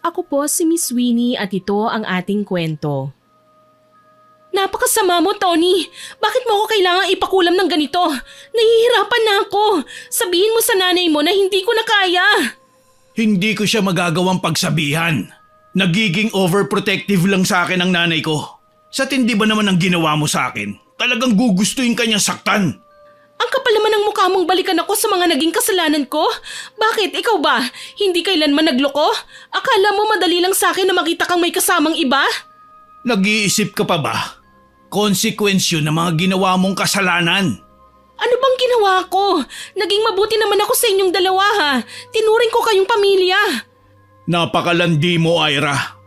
Ako po si Miss Winnie at ito ang ating kwento. Napakasama mo, Tony. Bakit mo ako kailangang ipakulam ng ganito? Nahihirapan na ako. Sabihin mo sa nanay mo na hindi ko na kaya. Hindi ko siya magagawang pagsabihan. Nagiging overprotective lang sa akin ang nanay ko. Sa tindi ba naman ang ginawa mo sa akin? Talagang gugustuhin ka niya saktan. Ang kapal naman ng mukha mong balikan ako sa mga naging kasalanan ko. Bakit? Ikaw ba? Hindi kailanman nagloko? Akala mo madali lang sa akin na makita kang may kasamang iba? Nag-iisip ka pa ba? Konsekwensyo ng mga ginawa mong kasalanan. Ano bang ginawa ko? Naging mabuti naman ako sa inyong dalawa ha. Tinuring ko kayong pamilya. Napakalandi mo, Ira.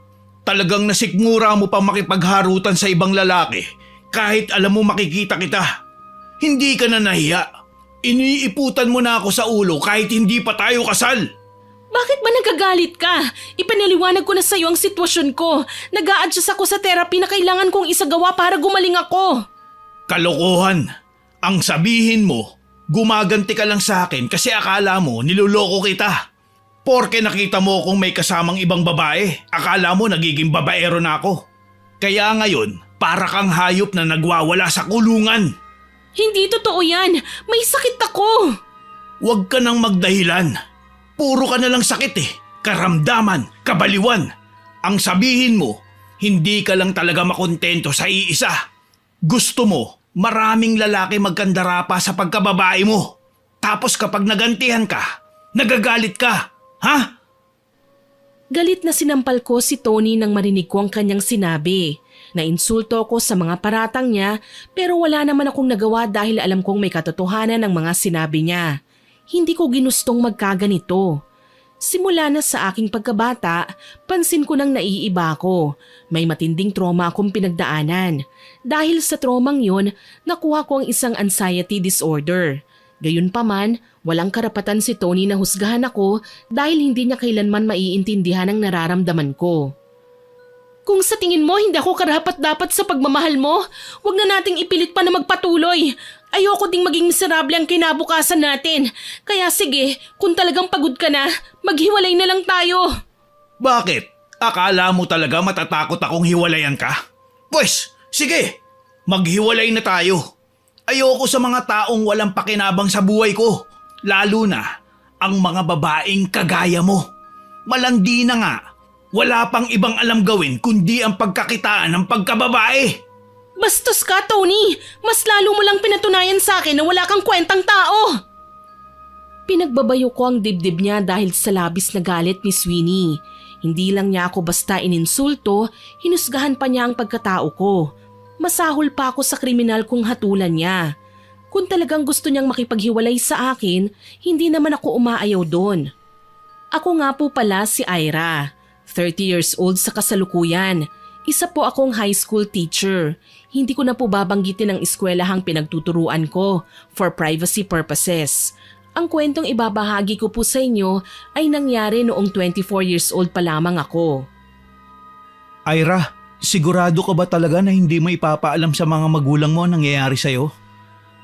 Talagang nasikmura mo pa makipagharutan sa ibang lalaki kahit alam mo makikita kita. Hindi ka na nahiya. Iniiputan mo na ako sa ulo kahit hindi pa tayo kasal. Bakit ba nagagalit ka? Ipanaliwanag ko na sa'yo ang sitwasyon ko. Nag-a-adjust ako sa therapy na kailangan kong isagawa para gumaling ako. Kalokohan. Ang sabihin mo, gumaganti ka lang sa akin kasi akala mo niloloko kita. Porke nakita mo kung may kasamang ibang babae, akala mo nagiging babaero na ako. Kaya ngayon, para kang hayop na nagwawala sa kulungan. Hindi totoo yan. May sakit ako. Huwag ka nang magdahilan. Puro ka na lang sakit eh. Karamdaman, kabaliwan. Ang sabihin mo, hindi ka lang talaga makontento sa iisa. Gusto mo, maraming lalaki magkandara pa sa pagkababae mo. Tapos kapag nagantihan ka, nagagalit ka. Ha? Galit na sinampal ko si Tony nang marinig ko ang kanyang sinabi. Nainsulto ko sa mga paratang niya pero wala naman akong nagawa dahil alam kong may katotohanan ng mga sinabi niya. Hindi ko ginustong magkaganito. Simula na sa aking pagkabata, pansin ko nang naiiba ko. May matinding trauma akong pinagdaanan. Dahil sa traumang yun, nakuha ko ang isang anxiety disorder. Gayunpaman, walang karapatan si Tony na husgahan ako dahil hindi niya kailanman maiintindihan ang nararamdaman ko. Kung sa tingin mo hindi ako karapat-dapat sa pagmamahal mo, wag na nating ipilit pa na magpatuloy. Ayoko ding maging miserable ang kinabukasan natin. Kaya sige, kung talagang pagod ka na, maghiwalay na lang tayo. Bakit? Akala mo talaga matatakot akong hiwalayan ka? Pwes, sige, maghiwalay na tayo. Ayoko sa mga taong walang pakinabang sa buhay ko. Lalo na ang mga babaeng kagaya mo. Malandi na nga. Wala pang ibang alam gawin kundi ang pagkakitaan ng pagkababae. Bastos ka, Tony! Mas lalo mo lang pinatunayan sa akin na wala kang kwentang tao! Pinagbabayo ko ang dibdib niya dahil sa labis na galit ni Sweeney. Hindi lang niya ako basta ininsulto, hinusgahan pa niya ang pagkatao ko. Masahol pa ako sa kriminal kung hatulan niya. Kung talagang gusto niyang makipaghiwalay sa akin, hindi naman ako umaayaw doon. Ako nga po pala si Ira, 30 years old sa kasalukuyan. Isa po akong high school teacher. Hindi ko na po babanggitin ang eskwelahang pinagtuturuan ko for privacy purposes. Ang kwentong ibabahagi ko po sa inyo ay nangyari noong 24 years old pa lamang ako. Ira, sigurado ka ba talaga na hindi mo ipapaalam sa mga magulang mo ang nangyayari sa'yo?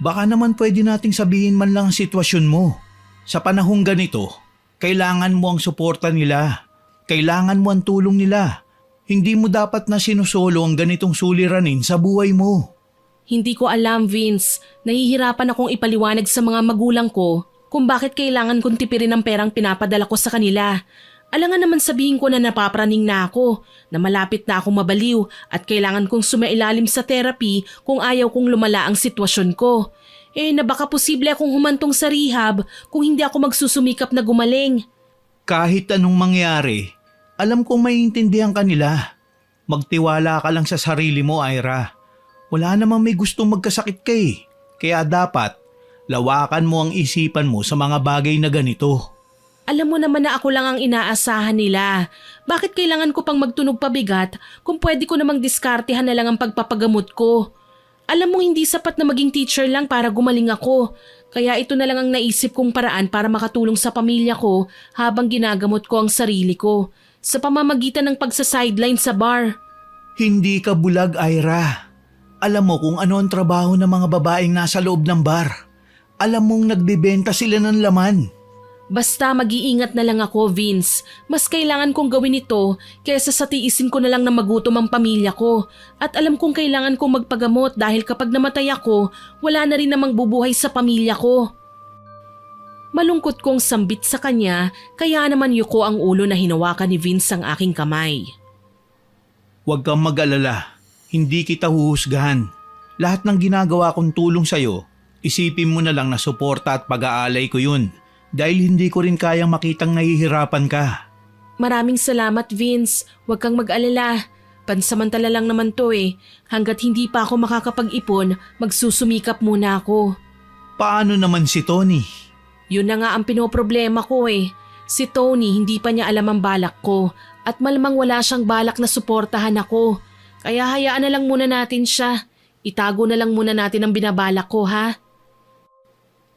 Baka naman pwede nating sabihin man lang ang sitwasyon mo. Sa panahong ganito, kailangan mo ang suporta nila. Kailangan mo ang tulong nila. Hindi mo dapat na sinusolo ang ganitong suliranin sa buhay mo. Hindi ko alam, Vince. Nahihirapan akong ipaliwanag sa mga magulang ko kung bakit kailangan kong tipirin ang perang pinapadala ko sa kanila. Alangan naman sabihin ko na napapraning na ako, na malapit na akong mabaliw at kailangan kong sumailalim sa therapy kung ayaw kong lumala ang sitwasyon ko. Na baka posible akong humantong sa rehab kung hindi ako magsusumikap na gumaling. Kahit anong mangyari, alam kong maiintindihan ka nila. Magtiwala ka lang sa sarili mo, Ira. Wala namang may gustong magkasakit ka eh. Kaya dapat, lawakan mo ang isipan mo sa mga bagay na ganito. Alam mo naman na ako lang ang inaasahan nila. Bakit kailangan ko pang magtunog pabigat kung pwede ko namang diskartehan na lang ang pagpapagamot ko? Alam mo hindi sapat na maging teacher lang para gumaling ako. Kaya ito na lang ang naisip kong paraan para makatulong sa pamilya ko habang ginagamot ko ang sarili ko. Sa pamamagitan ng pagsa-sideline sa bar. Hindi ka bulag, Ira. Alam mo kung ano ang trabaho ng mga babaeng nasa loob ng bar. Alam mong nagbebenta sila ng laman. Basta mag-iingat na lang ako, Vince. Mas kailangan kong gawin ito kaysa sa tiisin ko na lang na magutom ang pamilya ko. At alam kong kailangan kong magpagamot dahil kapag namatay ako, wala na rin namang bubuhay sa pamilya ko. Malungkot kong sambit sa kanya kaya naman yuko ang ulo na hinawakan ni Vince ang aking kamay. Huwag kang mag-alala. Hindi kita huhusgahan. Lahat ng ginagawa kong tulong sa'yo, isipin mo na lang na suporta at pag-aalay ko yun. Dahil hindi ko rin kayang makitang nahihirapan ka. Maraming salamat, Vince. Huwag kang mag-alala. Pansamantala lang naman to eh. Hanggat hindi pa ako makakapag-ipon, magsusumikap muna ako. Paano naman si Tony? Yun na nga ang pinoproblema ko eh. Si Tony hindi pa niya alam ang balak ko at malamang wala siyang balak na suportahan ako. Kaya hayaan na lang muna natin siya. Itago na lang muna natin ang binabalak ko, ha?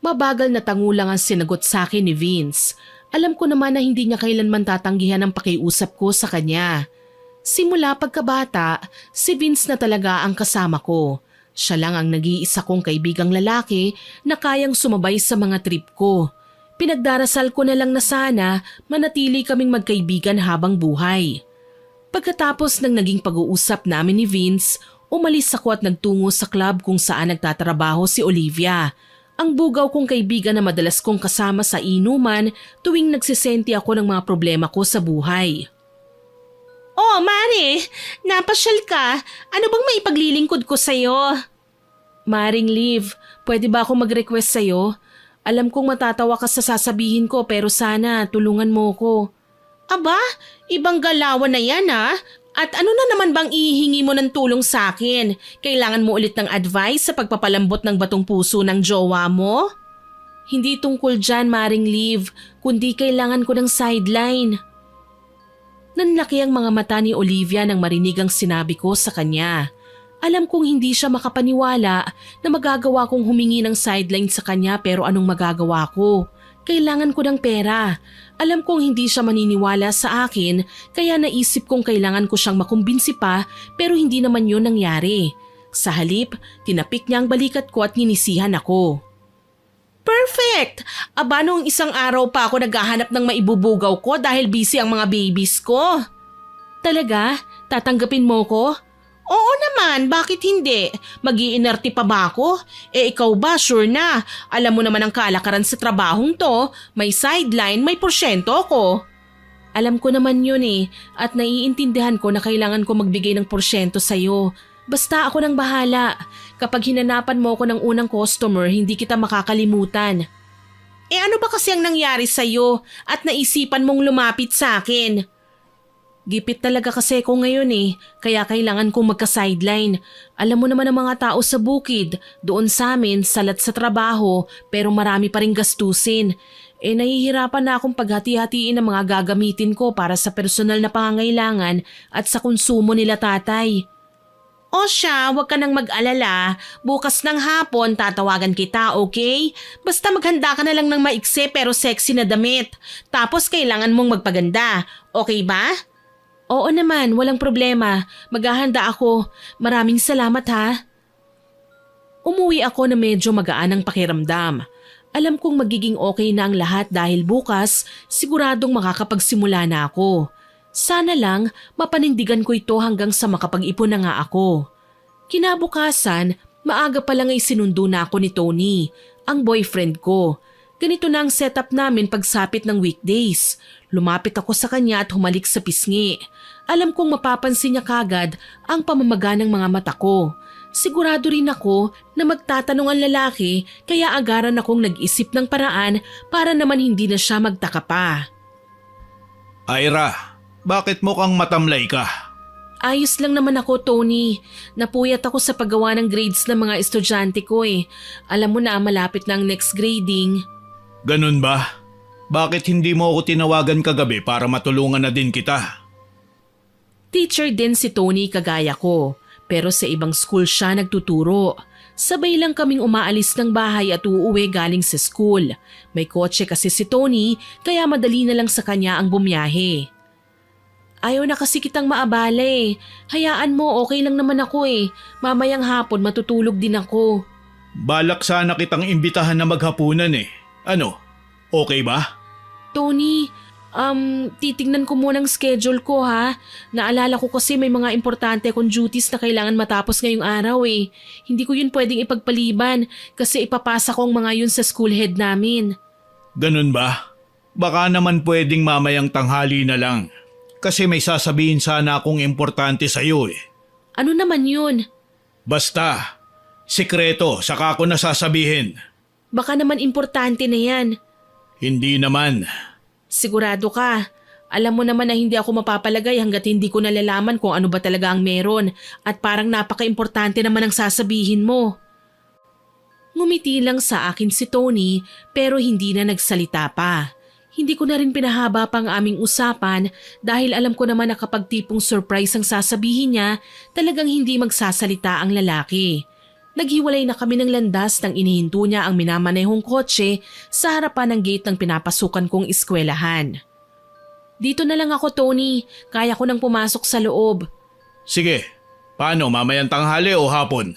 Mabagal na tangulang ang sinagot sa akin ni Vince. Alam ko naman na hindi niya kailanman tatanggihan ang pakiusap ko sa kanya. Simula pagkabata, si Vince na talaga ang kasama ko. Siya lang ang nag-iisa kong kaibigang lalaki na kayang sumabay sa mga trip ko. Pinagdarasal ko na lang na sana manatili kaming magkaibigan habang buhay. Pagkatapos ng naging pag-uusap namin ni Vince, umalis ako at nagtungo sa club kung saan nagtatrabaho si Olivia. Ang bugaw kong kaibigan na madalas kong kasama sa inuman tuwing nagsisenti ako ng mga problema ko sa buhay. Oh, Mari! Napasyal ka! Ano bang maipaglilingkod ko sa'yo? Maring Liv, pwede ba ako mag-request sa'yo? Alam kong matatawa ka sa sasabihin ko pero sana tulungan mo ko. Aba, ibang galawan na yan ha? At ano na naman bang ihihingi mo ng tulong sa akin? Kailangan mo ulit ng advice sa pagpapalambot ng batong puso ng jowa mo? Hindi tungkol dyan, Maring Liv, kundi kailangan ko ng sideline. Nanlaki ang mga mata ni Olivia nang marinig ang sinabi ko sa kanya. Alam kong hindi siya makapaniwala na magagawa kong humingi ng sideline sa kanya pero anong magagawa ko? Kailangan ko ng pera. Alam kong hindi siya maniniwala sa akin kaya naisip kong kailangan ko siyang makumbinsi pa pero hindi naman yun nangyari. Sa halip, tinapik niya ang balikat ko at ninisihan ako. Perfect! Aba noong isang araw pa ako naghahanap ng maibubugaw ko dahil busy ang mga babies ko. Talaga? Tatanggapin mo ko? Oo naman, bakit hindi? Mag-iinerte pa ba ako? Ikaw ba, sure na? Alam mo naman ang kalakaran sa trabahong to. May sideline, may porsyento ko. Alam ko naman yun eh, at naiintindihan ko na kailangan ko magbigay ng porsyento sa'yo. Basta ako nang bahala. Kapag hinanapan mo ko ng unang customer, hindi kita makakalimutan. Ano ba kasi ang nangyari sa'yo at naisipan mong lumapit sa akin? Gipit talaga kasi ko ngayon eh, kaya kailangan kong magka-sideline. Alam mo naman ang mga tao sa bukid, doon sa amin, salat sa trabaho, pero marami pa rin gastusin. Nahihirapan na akong paghati-hatiin ang mga gagamitin ko para sa personal na pangangailangan at sa konsumo nila tatay. O siya, huwag ka nang mag-alala. Bukas ng hapon tatawagan kita, okay? Basta maghanda ka na lang ng maikse pero sexy na damit. Tapos kailangan mong magpaganda, okay ba? Oo naman, walang problema. Maghahanda ako. Maraming salamat ha. Umuwi ako na medyo magaan ang pakiramdam. Alam kong magiging okay na ang lahat dahil bukas siguradong makakapagsimula na ako. Sana lang mapanindigan ko ito hanggang sa makapag-ipon na nga ako. Kinabukasan, maaga pa lang ay sinundo na ako ni Tony, ang boyfriend ko. Ganito na ang setup namin pagsapit ng weekdays. Lumapit ako sa kanya at humalik sa pisngi. Alam kong mapapansin niya kagad ang pamamaga ng mga mata ko. Sigurado rin ako na magtatanong ang lalaki kaya agaran akong nag-isip ng paraan para naman hindi na siya magtaka pa. Ira, bakit mukhang matamlay ka? Ayos lang naman ako, Tony. Napuyat ako sa paggawa ng grades ng mga estudyante ko eh. Alam mo na malapit na ang next grading. Ganun ba? Bakit hindi mo ako tinawagan kagabi para matulungan na din kita? Teacher din si Tony kagaya ko, pero sa ibang school siya nagtuturo. Sabay lang kaming umaalis ng bahay at uuwi galing sa school. May kotse kasi si Tony, kaya madali na lang sa kanya ang bumiyahe. Ayaw na kasi kitang maabala eh. Hayaan mo, okay lang naman ako eh. Mamayang hapon matutulog din ako. Balak sana kitang imbitahan na maghapunan eh. Ano, okay ba? Tony, titignan ko muna ang schedule ko ha. Naalala ko kasi may mga importante akong duties na kailangan matapos ngayong araw eh. Hindi ko yun pwedeng ipagpaliban kasi ipapasa ko ang mga yun sa school head namin. Ganun ba? Baka naman pwedeng mamayang tanghali na lang. Kasi may sasabihin sana akong importante sa'yo eh. Ano naman yun? Basta, sikreto, saka ko nasasabihin. Baka naman importante na yan. Hindi naman. Sigurado ka. Alam mo naman na hindi ako mapapalagay hanggat hindi ko nalalaman kung ano ba talaga ang meron at parang napaka-importante naman ang sasabihin mo. Ngumiti lang sa akin si Tony pero hindi na nagsalita pa. Hindi ko na rin pinahaba pang aming usapan dahil alam ko naman na kapag tipong surprise ang sasabihin niya, talagang hindi magsasalita ang lalaki. Naghiwalay na kami ng landas nang inihinto niya ang minamanehong kotse sa harapan ng gate ng pinapasukan kong eskwelahan. Dito na lang ako, Tony. Kaya ko nang pumasok sa loob. Sige, paano, mamayang tanghali o hapon?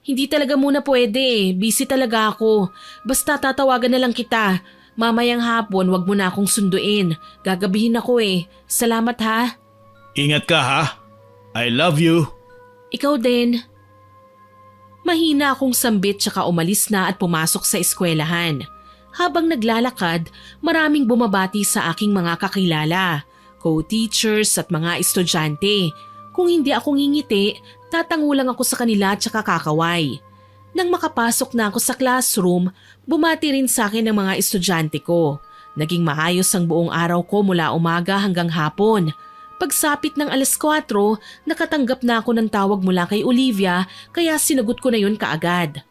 Hindi talaga muna pwede. Busy talaga ako. Basta tatawagan na lang kita. Mamayang hapon, wag mo na akong sunduin. Gagabihin ako eh. Salamat ha. Ingat ka ha. I love you. Ikaw din. Mahina akong sambit tsaka umalis na at pumasok sa eskwelahan. Habang naglalakad, maraming bumabati sa aking mga kakilala, co-teachers at mga estudyante. Kung hindi ako ngingiti, tatangulang ako sa kanila tsaka kakaway. Nang makapasok na ako sa classroom, bumati rin sa akin ng mga estudyante ko. Naging maayos ang buong araw ko mula umaga hanggang hapon. Pagsapit ng 4:00, nakatanggap na ako ng tawag mula kay Olivia kaya sinagot ko na yun kaagad.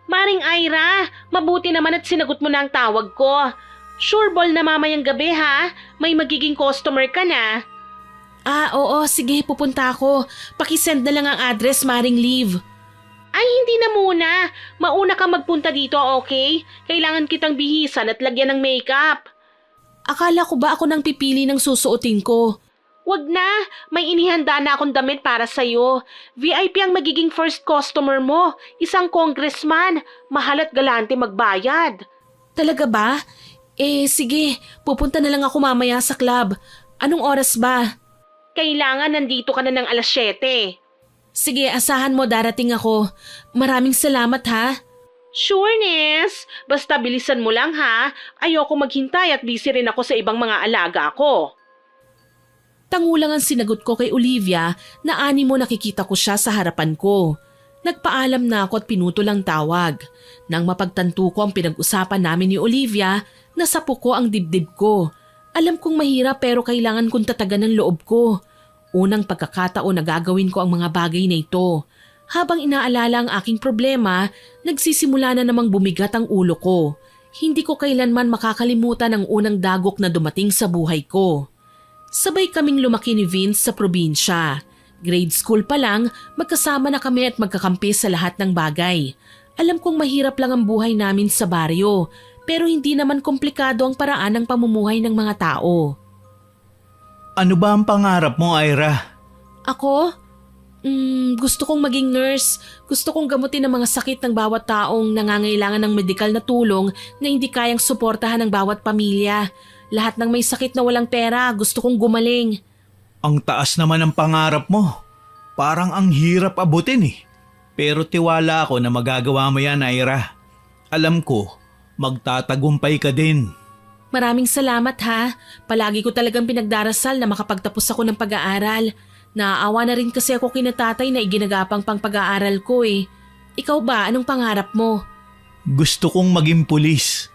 Maring Ira, mabuti naman at sinagot mo na ang tawag ko. Sure ball na mamayang gabi ha, may magiging customer ka na. Oo, sige pupunta ako. Pakisend na lang ang address, Maring Liv. Ay hindi na muna, mauna kang magpunta dito okay? Kailangan kitang bihisan at lagyan ng makeup. Akala ko ba ako nang pipili ng susuotin ko? Wag na, may inihanda na akong damit para sa'yo. VIP ang magiging first customer mo, isang congressman, mahal at galante magbayad. Talaga ba? Sige, pupunta na lang ako mamaya sa club. Anong oras ba? Kailangan nandito ka na ng 7:00. Sige, asahan mo darating ako. Maraming salamat ha. Sureness, basta bilisan mo lang ha. Ayoko maghintay at busy rin ako sa ibang mga alaga ko. Tangulang ang sinagot ko kay Olivia na animo nakikita ko siya sa harapan ko. Nagpaalam na ako at pinutol ang tawag. Nang mapagtanto ko ang pinag-usapan namin ni Olivia, nasapo ko ang dibdib ko. Alam kong mahirap pero kailangan kong tatagan ng loob ko. Unang pagkakataon na gagawin ko ang mga bagay na ito. Habang inaalala ang aking problema, nagsisimula na namang bumigat ang ulo ko. Hindi ko kailanman makakalimutan ang unang dagok na dumating sa buhay ko. Sabay kaming lumaki ni Vince sa probinsya. Grade school pa lang, magkasama na kami at magkakampi sa lahat ng bagay. Alam kong mahirap lang ang buhay namin sa baryo, pero hindi naman komplikado ang paraan ng pamumuhay ng mga tao. Ano ba ang pangarap mo, Ira? Ako? Gusto kong maging nurse. Gusto kong gamutin ang mga sakit ng bawat taong nangangailangan ng medikal na tulong na hindi kayang suportahan ng bawat pamilya. Lahat ng may sakit na walang pera, gusto kong gumaling. Ang taas naman ng pangarap mo. Parang ang hirap abutin eh. Pero tiwala ako na magagawa mo yan, Ira. Alam ko, magtatagumpay ka din. Maraming salamat ha. Palagi ko talagang pinagdarasal na makapagtapos ako ng pag-aaral. Naaawa na rin kasi ako kina tatay na iginagapang pang pag-aaral ko eh. Ikaw ba, anong pangarap mo? Gusto kong maging pulis.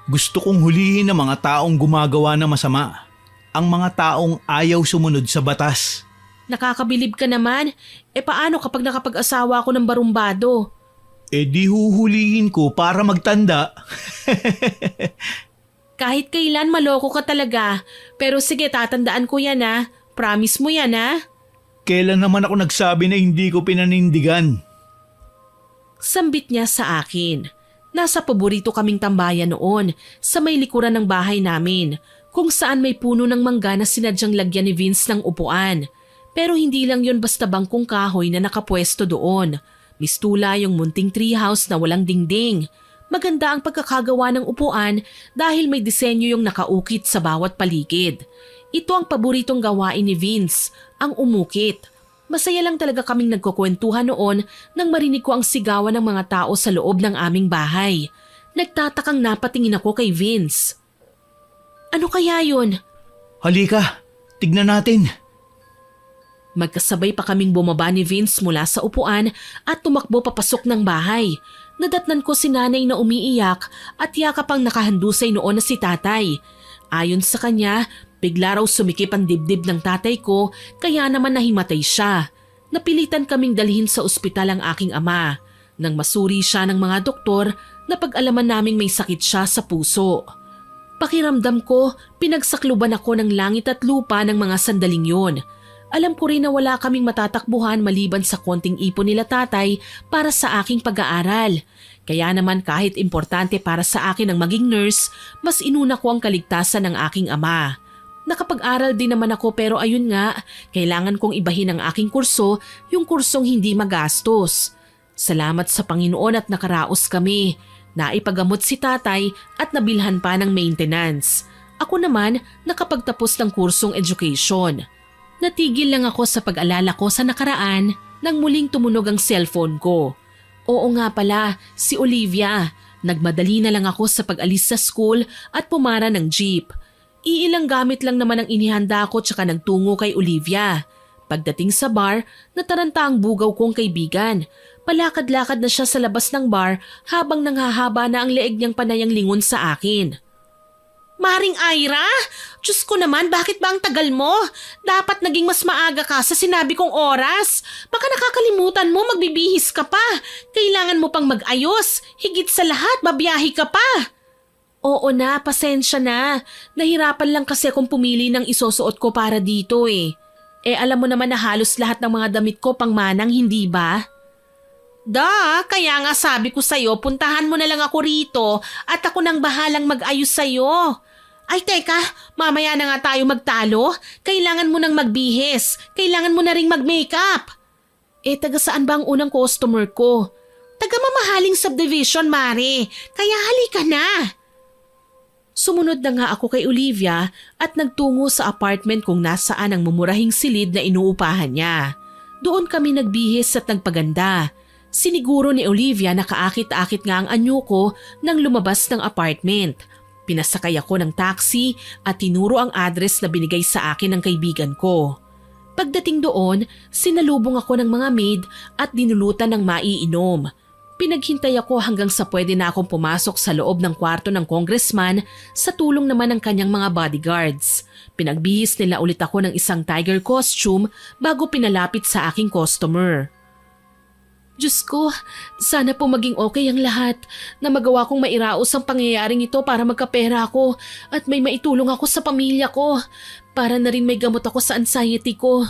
Gusto kong hulihin ang mga taong gumagawa ng masama. Ang mga taong ayaw sumunod sa batas. Nakakabilib ka naman. Paano kapag nakapag-asawa ako ng barumbado? Di huhulihin ko para magtanda. Kahit kailan maloko ka talaga. Pero sige, tatandaan ko yan ha. Promise mo yan ha. Kailan naman ako nagsabi na hindi ko pinanindigan? Sambit niya sa akin. Nasa paborito kaming tambayan noon sa may likuran ng bahay namin kung saan may puno ng mangga na sinadyang lagyan ni Vince ng upuan. Pero hindi lang yon basta bangkong kahoy na nakapwesto doon. Mistula yung munting treehouse na walang dingding. Maganda ang pagkakagawa ng upuan dahil may disenyo yung nakaukit sa bawat paligid. Ito ang paboritong gawain ni Vince, ang umukit. Masaya lang talaga kaming nagkukwentuhan noon nang marinig ko ang sigawan ng mga tao sa loob ng aming bahay. Nagtatakang napatingin ako kay Vince. Ano kaya yun? Halika, tignan natin. Magkasabay pa kaming bumaba ni Vince mula sa upuan at tumakbo papasok ng bahay. Nadatnan ko si nanay na umiiyak at yakap ang nakahandusay noon na si tatay. Ayon sa kanya, bigla raw sumikip ang dibdib ng tatay ko kaya naman nahimatay siya. Napilitan kaming dalhin sa ospital ang aking ama. Nang masuri siya ng mga doktor, napag-alaman naming may sakit siya sa puso. Pakiramdam ko, pinagsakluban ako ng langit at lupa ng mga sandaling yon. Alam ko rin na wala kaming matatakbuhan maliban sa konting ipon nila tatay para sa aking pag-aaral. Kaya naman kahit importante para sa akin ang maging nurse, mas inuna ko ang kaligtasan ng aking ama. Nakapag-aral din naman ako pero ayun nga, kailangan kong ibahin ang aking kurso, yung kursong hindi magastos. Salamat sa Panginoon at nakaraos kami. Naipagamot si tatay at nabilhan pa ng maintenance. Ako naman nakapagtapos ng kursong education. Natigil lang ako sa pag-alala ko sa nakaraan nang muling tumunog ang cellphone ko. Oo nga pala, si Olivia. Nagmadali na lang ako sa pag-alis sa school at pumara ng jeep. Iilang gamit lang naman ang inihanda ko tsaka nagtungo kay Olivia. Pagdating sa bar, nataranta ang bugaw kong kaibigan. Palakad-lakad na siya sa labas ng bar habang nanghahaba na ang leeg niyang panayang lingon sa akin. Maring Ira? Diyos ko naman, bakit ba ang tagal mo? Dapat naging mas maaga ka sa sinabi kong oras. Baka nakakalimutan mo, magbibihis ka pa. Kailangan mo pang mag-ayos. Higit sa lahat, babiyahe ka pa. Oo na, pasensya na. Nahirapan lang kasi akong pumili ng isusuot ko para dito eh. Alam mo naman na halos lahat ng mga damit ko pang manang, hindi ba? Kaya nga sabi ko sa'yo, puntahan mo na lang ako rito at ako nang bahalang mag-ayos sa'yo. Ay teka, mamaya na nga tayo magtalo. Kailangan mo nang magbihis. Kailangan mo na ring mag-makeup. Taga saan ba ang unang customer ko? Taga mamahaling subdivision, Mare. Kaya halika na. Sumunod na nga ako kay Olivia at nagtungo sa apartment kung nasaan ang mumurahing silid na inuupahan niya. Doon kami nagbihis at nagpaganda. Siniguro ni Olivia na kaakit-akit nga ang anyo ko nang lumabas ng apartment. Pinasakay ako ng taxi at tinuro ang address na binigay sa akin ng kaibigan ko. Pagdating doon, sinalubong ako ng mga maid at dinulutan ng maiinom. Pinaghintay ako hanggang sa pwede na akong pumasok sa loob ng kwarto ng congressman sa tulong naman ng kanyang mga bodyguards. Pinagbihis nila ulit ako ng isang tiger costume bago pinalapit sa aking customer. Diyos ko, sana po maging okay ang lahat na magawa kong mairaos ang pangyayaring ito para magkapera ako at may maitulong ako sa pamilya ko para na rin may gamot ako sa anxiety ko.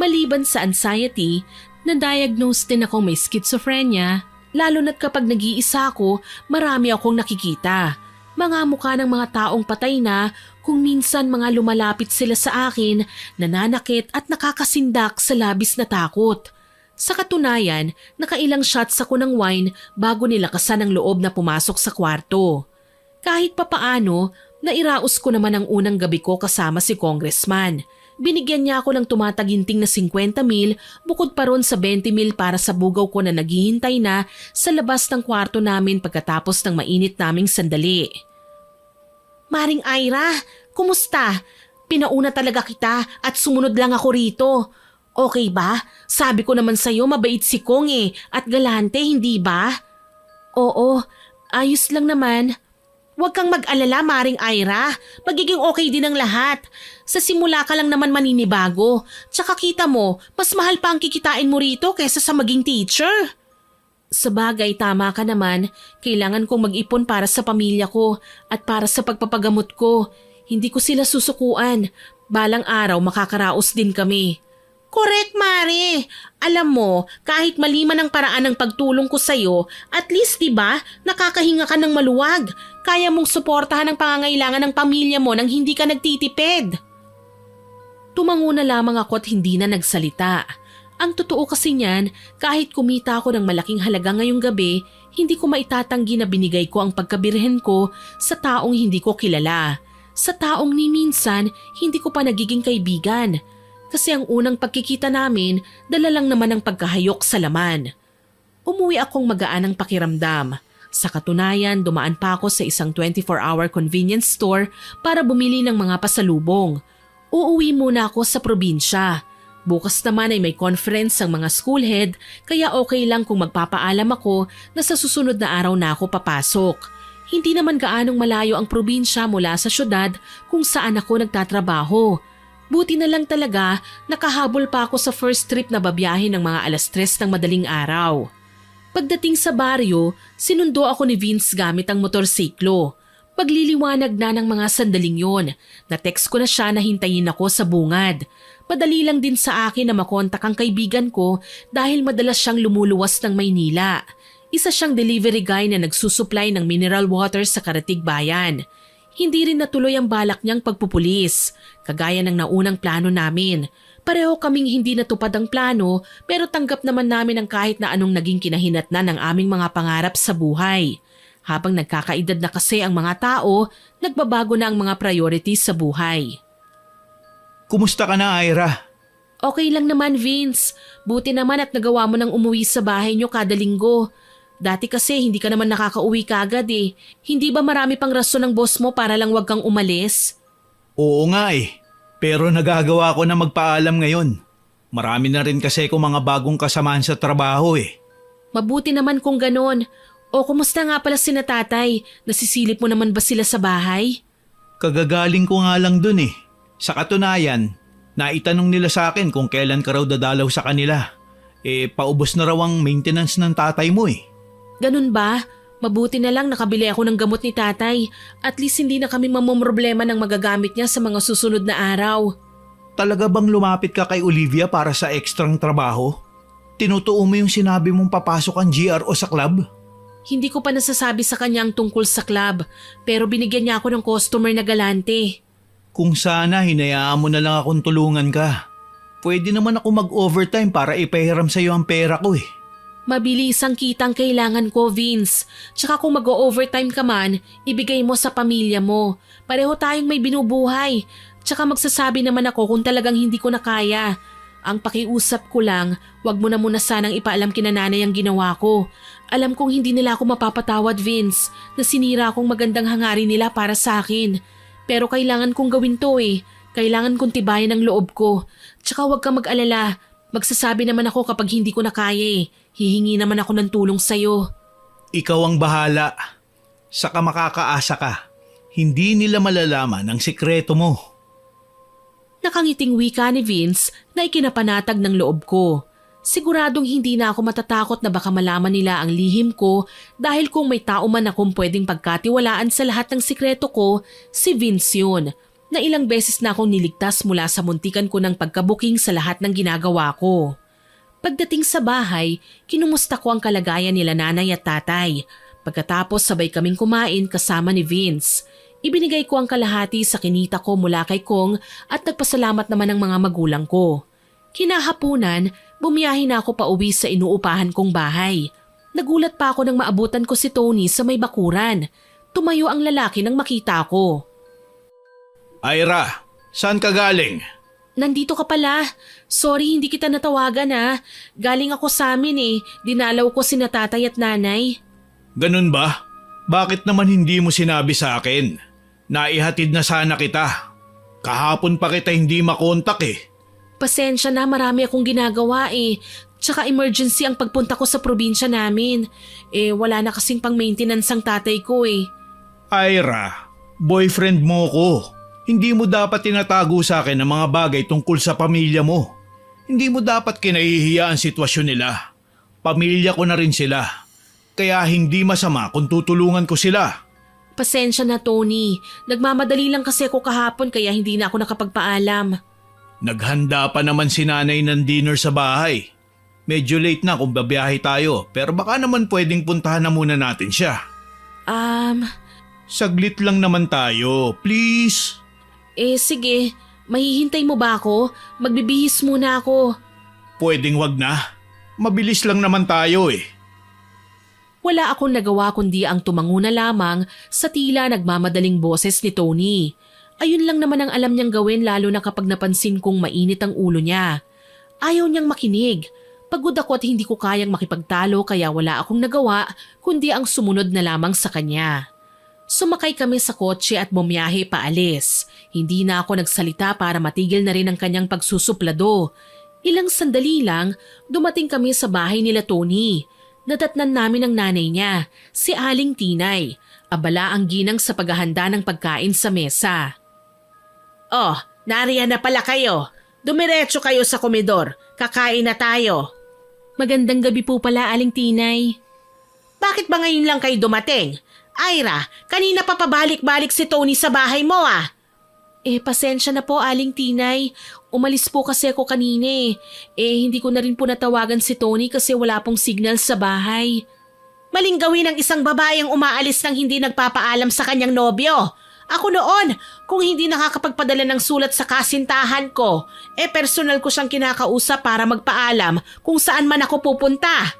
Maliban sa anxiety, na-diagnose din akong may schizophrenia, lalo na't kapag nag-iisa ako, marami akong nakikita. Mga mukha ng mga taong patay na kung minsan mga lumalapit sila sa akin, nananakit at nakakasindak sa labis na takot. Sa katunayan, nakailang shots ako ng wine bago nilakasan ang loob na pumasok sa kwarto. Kahit papaano, nairaos ko naman ang unang gabi ko kasama si Congressman. Binigyan niya ako ng tumataginting na 50,000 bukod pa ron sa 20,000 para sa bugaw ko na naghihintay na sa labas ng kwarto namin pagkatapos ng mainit naming sandali. Maring Ira, kumusta? Pinauna talaga kita at sumunod lang ako rito. Okay ba? Sabi ko naman sa'yo mabait si Kong at galante, hindi ba? Oo, ayos lang naman. Huwag kang mag-alala, Maring Ira. Magiging okay din ang lahat. Sa simula ka lang naman maninibago. Tsaka kita mo, mas mahal pa ang kikitain mo rito kaysa sa maging teacher. Sabagay, tama ka naman. Kailangan kong mag-ipon para sa pamilya ko at para sa pagpapagamot ko. Hindi ko sila susukuan. Balang araw makakaraos din kami. Correct, Mare. Alam mo, kahit mali man ang paraan ng pagtulong ko sa'yo, at least diba, nakakahinga ka ng maluwag. Kaya mong suportahan ang pangangailangan ng pamilya mo nang hindi ka nagtitipid. Tumango na lamang ako at hindi na nagsalita. Ang totoo kasi niyan, kahit kumita ako ng malaking halaga ngayong gabi, hindi ko maitatanggi na binigay ko ang pagkabirhen ko sa taong hindi ko kilala. Sa taong ni minsan, hindi ko pa nagiging kaibigan. Kasi ang unang pagkikita namin, dala lang naman ang pagkahayok sa laman. Umuwi akong magaan ang pakiramdam. Sa katunayan, dumaan pa ako sa isang 24-hour convenience store para bumili ng mga pasalubong. Uuwi muna ako sa probinsya. Bukas naman ay may conference ang mga schoolhead kaya okay lang kung magpapaalam ako na sa susunod na araw na ako papasok. Hindi naman gaanong malayo ang probinsya mula sa syudad kung saan ako nagtatrabaho. Buti na lang talaga nakahabol pa ako sa first trip na babiyahe ng mga 3:00 ng madaling araw. Pagdating sa baryo, sinundo ako ni Vince gamit ang motorsiklo. Pagliliwanag na ng mga sandaling yon, na-text ko na siya na hintayin ako sa bungad. Madali lang din sa akin na makontak ang kaibigan ko dahil madalas siyang lumuluwas ng Maynila. Isa siyang delivery guy na nagsusupply ng mineral water sa Karatig Bayan. Hindi rin natuloy ang balak niyang pagpupulis, kagaya ng naunang plano namin. Pareho kaming hindi natupad ang plano pero tanggap naman namin ang kahit na anong naging kinahinatnan ng aming mga pangarap sa buhay. Habang nagkakaedad na kasi ang mga tao, nagbabago na ang mga priorities sa buhay. Kumusta ka na, Ira? Okay lang naman, Vince. Buti naman at nagawa mo nang umuwi sa bahay niyo kada linggo. Dati kasi hindi ka naman nakakauwi kagad eh. Hindi ba marami pang rason ng boss mo para lang wag kang umalis? Oo nga eh. Pero nagagawa ko na magpaalam ngayon. Marami na rin kasi ko mga bagong kasamaan sa trabaho eh. Mabuti naman kung ganon. O kumusta nga pala sina tatay? Nasisilip mo naman ba sila sa bahay? Kagagaling ko nga lang dun eh. Sa katunayan, naitanong nila sa akin kung kailan ka raw dadalaw sa kanila. Paubos na raw ang maintenance ng tatay mo eh. Ganun ba? Mabuti na lang nakabili ako ng gamot ni tatay. At least hindi na kami mamomroblema ng magagamit niya sa mga susunod na araw. Talaga bang lumapit ka kay Olivia para sa ekstrang trabaho? Tinutuo mo yung sinabi mong papasok ang GR o sa club? Hindi ko pa nasasabi sa kanya ang tungkol sa club, pero binigyan niya ako ng customer na galante. Kung sana hinayaan mo na lang akong tulungan ka. Pwede naman ako mag-overtime para ipahiram sa'yo ang pera ko eh. Mabilis ang kitang kailangan ko, Vince. Tsaka kung mag-overtime ka man, ibigay mo sa pamilya mo. Pareho tayong may binubuhay. Tsaka magsasabi naman ako kung talagang hindi ko na kaya. Ang pakiusap ko lang, wag mo na muna sanang ipaalam kina nanay ang ginawa ko. Alam kong hindi nila ako mapapatawad, Vince, na sinira akong magandang hangarin nila para sa akin. Pero kailangan kong gawin to eh. Kailangan kong tibayan ang loob ko. Tsaka wag kang mag-alala. Magsasabi naman ako kapag hindi ko na kaya eh. Hihingi naman ako ng tulong sa'yo. Ikaw ang bahala. Saka makakaasa ka. Hindi nila malalaman ang sikreto mo. Nakangiting wika ni Vince na ikinapanatag ng loob ko. Siguradong hindi na ako matatakot na baka malaman nila ang lihim ko dahil kung may tao man akong pwedeng pagkatiwalaan sa lahat ng sikreto ko, si Vince yun, na ilang beses na akong niligtas mula sa muntikan ko ng pagkabuking sa lahat ng ginagawa ko. Pagdating sa bahay, kinumusta ko ang kalagayan nila nanay at tatay. Pagkatapos sabay kaming kumain kasama ni Vince. Ibinigay ko ang kalahati sa kinita ko mula kay Kong at nagpasalamat naman ang mga magulang ko. Kinahapunan, bumiyahe na ako pauwi sa inuupahan kong bahay. Nagulat pa ako nang maabutan ko si Tony sa may bakuran. Tumayo ang lalaki nang makita ko. Ira, saan ka galing? Nandito ka pala. Sorry hindi kita natawagan ha. Galing ako sa amin eh. Dinalaw ko sina tatay at nanay. Ganun ba? Bakit naman hindi mo sinabi sa akin? Naihatid na sana kita. Kahapon pa kita hindi makontak eh. Pasensya na, marami akong ginagawa eh. Tsaka emergency ang pagpunta ko sa probinsya namin. Wala na kasing pang maintenance ang tatay ko eh. Ira, boyfriend mo ko. Hindi mo dapat tinatago sa akin ang mga bagay tungkol sa pamilya mo. Hindi mo dapat kinahihiya ang sitwasyon nila. Pamilya ko na rin sila. Kaya hindi masama kung tutulungan ko sila. Pasensya na Tony. Nagmamadali lang kasi ako kahapon kaya hindi na ako nakapagpaalam. Naghanda pa naman si nanay ng dinner sa bahay. Medyo late na kung babiyahe tayo pero baka naman pwedeng puntahan na muna natin siya. Saglit lang naman tayo, please. Sige. Mahihintay mo ba ako? Magbibihis muna ako. pwedeng wag na. Mabilis lang naman tayo eh. Wala akong nagawa kundi ang tumango na lamang sa tila nagmamadaling boses ni Tony. Ayun lang naman ang alam niyang gawin lalo na kapag napansin kong mainit ang ulo niya. Ayaw niyang makinig. Pagod ako at hindi ko kayang makipagtalo kaya wala akong nagawa kundi ang sumunod na lamang sa kanya. Sumakay kami sa kotse at bumiyahe paalis. Hindi na ako nagsalita para matigil na rin ang kanyang pagsusuplado. Ilang sandali lang, dumating kami sa bahay nila Tony. Nadatnan namin ang nanay niya, si Aling Tinay. Abala ang ginang sa paghahanda ng pagkain sa mesa. Oh, nariyan na pala kayo. Dumiretso kayo sa komedor. Kakain na tayo. Magandang gabi po pala, Aling Tinay. Bakit ba ngayon lang kayo dumating? Ira, kanina pa pabalik-balik si Tony sa bahay mo ah. Pasensya na po, Aling Tinay. Umalis po kasi ako kanina eh. Hindi ko na rin po natawagan si Tony kasi wala pong signal sa bahay. Maling gawin ng isang babaeng umaalis nang hindi nagpapaalam sa kanyang nobyo. Ako noon, kung hindi nakakapagpadala ng sulat sa kasintahan ko, personal ko siyang kinakausap para magpaalam kung saan man ako pupunta.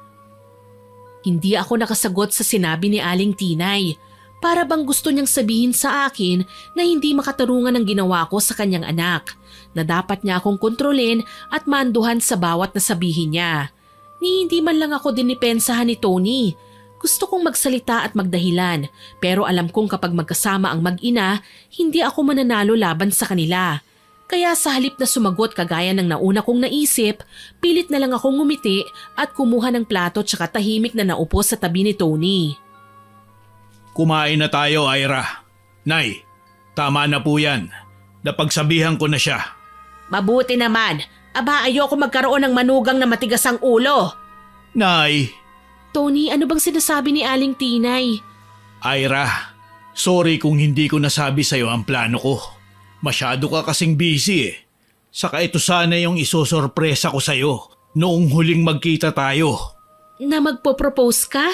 Hindi ako nakasagot sa sinabi ni Aling Tinay. Para bang gusto niyang sabihin sa akin na hindi makatarungan ang ginawa ko sa kanyang anak, na dapat niya akong kontrolin at manduhan sa bawat nasabihin niya. Hindi man lang ako dinipensahan ni Tony. Gusto kong magsalita at magdahilan, pero alam kong kapag magkasama ang mag-ina, hindi ako mananalo laban sa kanila. Kaya sa halip na sumagot kagaya ng nauna kong naisip, pilit na lang akong ngumiti at kumuha ng plato tsaka tahimik na naupo sa tabi ni Tony. Kumain na tayo, Ira. Nay, tama na po yan. Napagsabihan ko na siya. Mabuti naman. Aba, ayoko magkaroon ng manugang na matigas ang ulo. Nay. Tony, ano bang sinasabi ni Aling Tinay? Ira, sorry kung hindi ko nasabi sa'yo ang plano ko. Masyado ka kasing busy eh. Saka ito sana yung isosorpresa ko sa'yo noong huling magkita tayo. Na magpo-propose ka?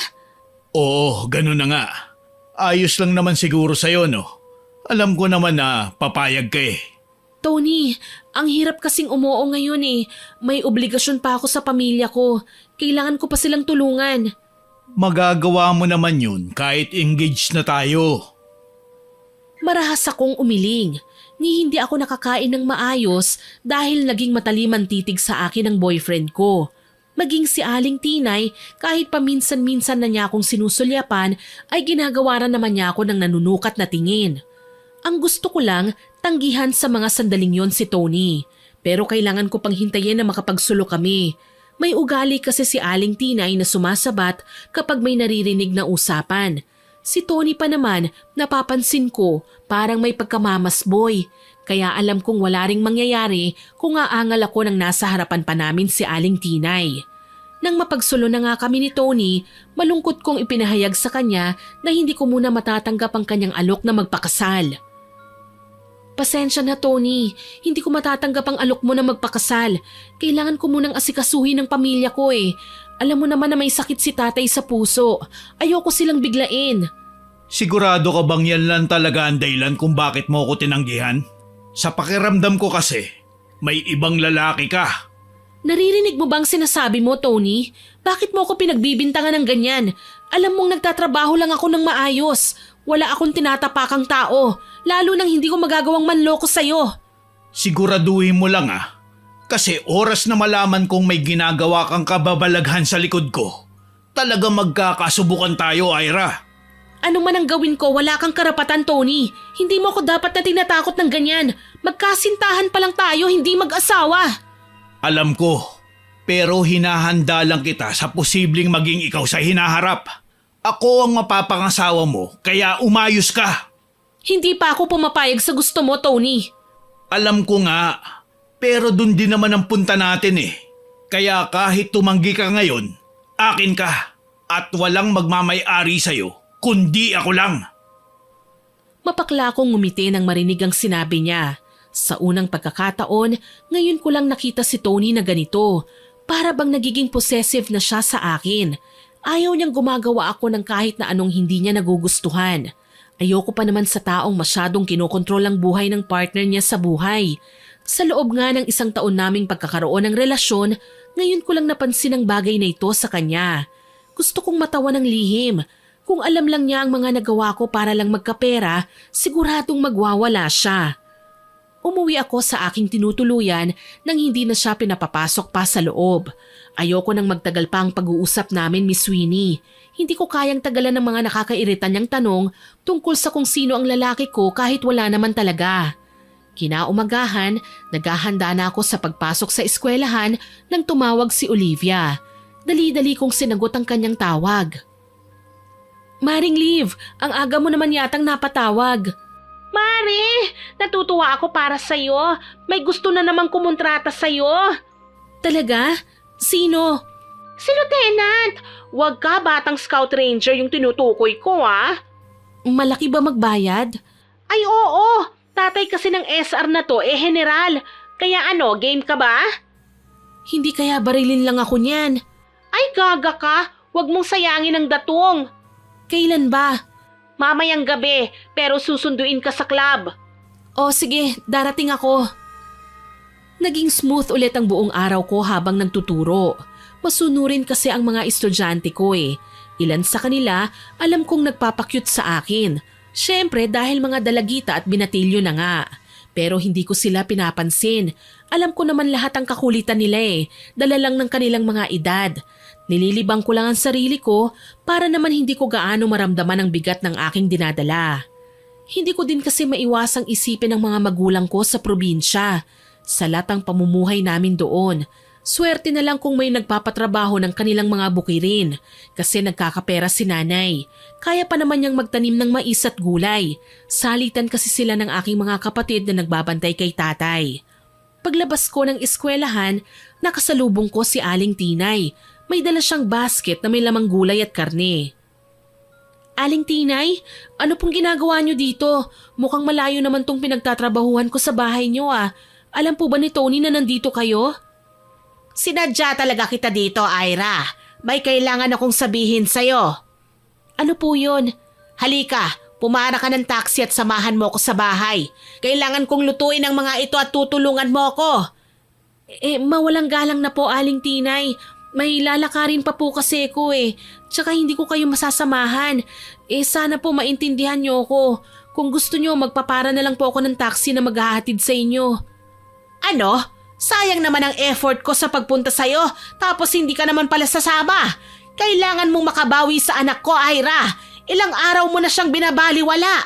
Oo, ganun na nga. Ayos lang naman siguro sa'yo, no? Alam ko naman na papayag ka eh. Tony, ang hirap kasing umuo ngayon eh. May obligasyon pa ako sa pamilya ko. Kailangan ko pa silang tulungan. Magagawa mo naman yun kahit engaged na tayo. Marahas akong umiling. Hindi ako nakakain ng maayos dahil naging mataliman titig sa akin ang boyfriend ko. Maging si Aling Tinay, kahit paminsan-minsan na niya akong sinusulyapan, ay ginagawaran naman niya ako ng nanunukat na tingin. Ang gusto ko lang, tanggihan sa mga sandaling yon si Tony. Pero kailangan ko pang hintayin na makapagsulo kami. May ugali kasi si Aling Tinay na sumasabat kapag may naririnig na usapan. Si Tony pa naman, napapansin ko, parang may pagkamamasboy. Kaya alam kong wala ring mangyayari kung aangal ako nang nasa harapan pa namin si Aling Tinay. Nang mapagsulo na nga kami ni Tony, malungkot kong ipinahayag sa kanya na hindi ko muna matatanggap ang kanyang alok na magpakasal. Pasensya na Tony, hindi ko matatanggap ang alok mo na magpakasal. Kailangan ko munang asikasuhin ng pamilya ko eh. Alam mo naman na may sakit si tatay sa puso. Ayoko silang biglain. Sigurado ka bang yan lang talaga ang dahilan kung bakit mo ko tinanggihan? Sa pakiramdam ko kasi, may ibang lalaki ka. Naririnig mo bang sinasabi mo, Tony? Bakit mo ako pinagbibintangan ng ganyan? Alam mong nagtatrabaho lang ako ng maayos. Wala akong tinatapakang tao, lalo nang hindi ko magagawang manloko sa'yo. Siguraduhin mo lang ah. Kasi oras na malaman kong may ginagawa kang kababalaghan sa likod ko, talaga magkakasubukan tayo, Ira. Ano man ang gawin ko, wala kang karapatan, Tony. Hindi mo ako dapat na tinatakot ng ganyan. Magkasintahan pa lang tayo, hindi mag-asawa. Alam ko, pero hinahanda lang kita sa posibleng maging ikaw sa hinaharap. Ako ang mapapangasawa mo, kaya umayos ka. Hindi pa ako pumapayag sa gusto mo, Tony. Alam ko nga, pero dun din naman ang punta natin eh. Kaya kahit tumanggi ka ngayon, akin ka at walang magmamay-ari sa'yo, kundi ako lang. Mapakla akong ngumiti nang marinig ang sinabi niya. Sa unang pagkakataon, ngayon ko lang nakita si Tony na ganito. Para bang nagiging possessive na siya sa akin. Ayaw niyang gumagawa ako ng kahit na anong hindi niya nagugustuhan. Ayoko pa naman sa taong masyadong kinokontrol ang buhay ng partner niya sa buhay. Sa loob nga ng 1 taon naming pagkakaroon ng relasyon, ngayon ko lang napansin ang bagay na ito sa kanya. Gusto kong matawa ng lihim. Kung alam lang niya ang mga nagawa ko para lang magkapera, siguradong magwawala siya. Umuwi ako sa aking tinutuluyan nang hindi na siya pinapapasok pa sa loob. Ayoko nang magtagal pa ang pag-uusap namin, Miss Winnie. Hindi ko kayang tagalan ng mga nakakairita niyang tanong tungkol sa kung sino ang lalaki ko kahit wala naman talaga. Kinaumagahan, naghahanda na ako sa pagpasok sa eskwelahan nang tumawag si Olivia. Dali-dali kong sinagot ang kanyang tawag. Maring Liv, ang aga mo naman yatang napatawag. Mari, natutuwa ako para sa'yo. May gusto na namang kumontrata sa'yo. Talaga? Sino? Si Lieutenant. Huwag ka batang Scout Ranger yung tinutukoy ko Malaki ba magbayad? Ay oo, tatay kasi ng SR na to general. Kaya game ka ba? Hindi kaya barilin lang ako niyan. Ay gaga ka, huwag mong sayangin ang datong. Kailan ba? Mamayang gabi, pero susunduin ka sa club. O sige, darating ako. Naging smooth ulit ang buong araw ko habang nagtuturo. Masunurin kasi ang mga estudyante ko Ilan sa kanila alam kong nagpapakyut sa akin. Siyempre dahil mga dalagita at binatilyo na nga. Pero hindi ko sila pinapansin. Alam ko naman lahat ang kakulitan nila Dala lang ng kanilang mga edad. Nililibang ko lang ang sarili ko para naman hindi ko gaano maramdaman ang bigat ng aking dinadala. Hindi ko din kasi maiwasang isipin ang mga magulang ko sa probinsya. Salat ang pamumuhay namin doon. Swerte na lang kung may nagpapatrabaho ng kanilang mga bukirin kasi nagkakapera si nanay. Kaya pa naman niyang magtanim ng mais at gulay. Salitan kasi sila ng aking mga kapatid na nagbabantay kay tatay. Paglabas ko ng eskwelahan, nakasalubong ko si Aling Tinay. May dala siyang basket na may lamang gulay at karne. Aling Tinay, ano pong ginagawa niyo dito? Mukhang malayo naman tong pinagtatrabahuhan ko sa bahay niyo Alam po ba ni Tony na nandito kayo? Sinadya talaga kita dito, Ira. May kailangan akong sabihin sa'yo. Ano po yun? Halika, pumara ka ng taxi at samahan mo ko sa bahay. Kailangan kong lutuin ang mga ito at tutulungan mo ko. Mawalang galang na po, Aling Tinay. May lalakarin pa po kasi ko Tsaka hindi ko kayo masasamahan. Sana po maintindihan niyo ako. Kung gusto niyo, magpapara na lang po ako ng taxi na maghahatid sa inyo. Ano? Sayang naman ang effort ko sa pagpunta sa'yo tapos hindi ka naman pala sasama. Kailangan mong makabawi sa anak ko, Ira. Ilang araw mo na siyang binabaliwala.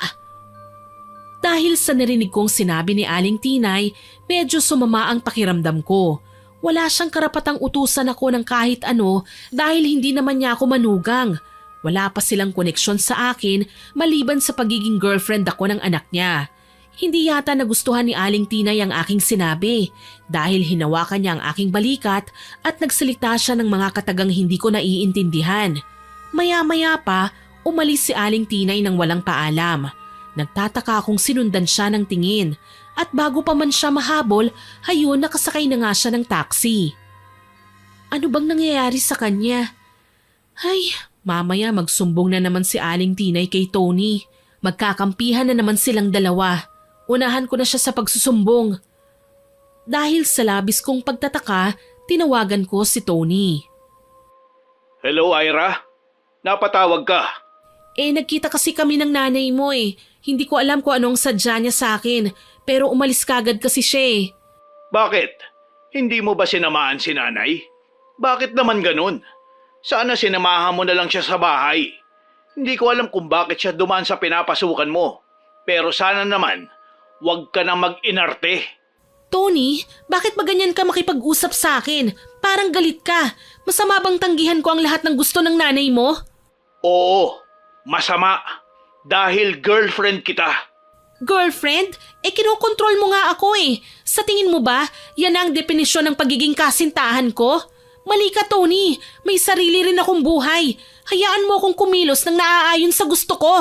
Dahil sa narinig kong sinabi ni Aling Tinay, medyo sumama ang pakiramdam ko. Wala siyang karapatang utusan ako ng kahit ano dahil hindi naman niya ako manugang. Wala pa silang koneksyon sa akin maliban sa pagiging girlfriend ako ng anak niya. Hindi yata nagustuhan ni Aling Tinay ang aking sinabi dahil hinawakan niya ang aking balikat at nagsalita siya ng mga katagang hindi ko naiintindihan. Maya-maya pa, umalis si Aling Tinay nang walang paalam. Nagtataka akong sinundan siya ng tingin. At bago pa man siya mahabol, hayun nakasakay na nga siya ng taxi. Ano bang nangyayari sa kanya? Ay, mamaya magsumbong na naman si Aling Tinay kay Tony. Magkakampihan na naman silang dalawa. Unahan ko na siya sa pagsusumbong. Dahil sa labis kong pagtataka, tinawagan ko si Tony. Hello, Ira? Napatawag ka? Nagkita kasi kami ng nanay mo Hindi ko alam kung anong sadya niya sa akin. Pero umalis kagad kasi siya Bakit? Hindi mo ba sinamaan si nanay? Bakit naman ganun? Sana sinamahan mo na lang siya sa bahay. Hindi ko alam kung bakit siya dumaan sa pinapasukan mo. Pero sana naman, huwag ka na mag-inarte. Tony, bakit ba ganyan ka makipag-usap sa akin? Parang galit ka. Masama bang tanggihan ko ang lahat ng gusto ng nanay mo? Oo, masama. Dahil girlfriend kita. Girlfriend? Kinokontrol mo nga ako Sa tingin mo ba, yan ang definisyon ng pagiging kasintahan ko? Mali ka, Tony. May sarili rin akong buhay. Hayaan mo akong kumilos nang naaayon sa gusto ko.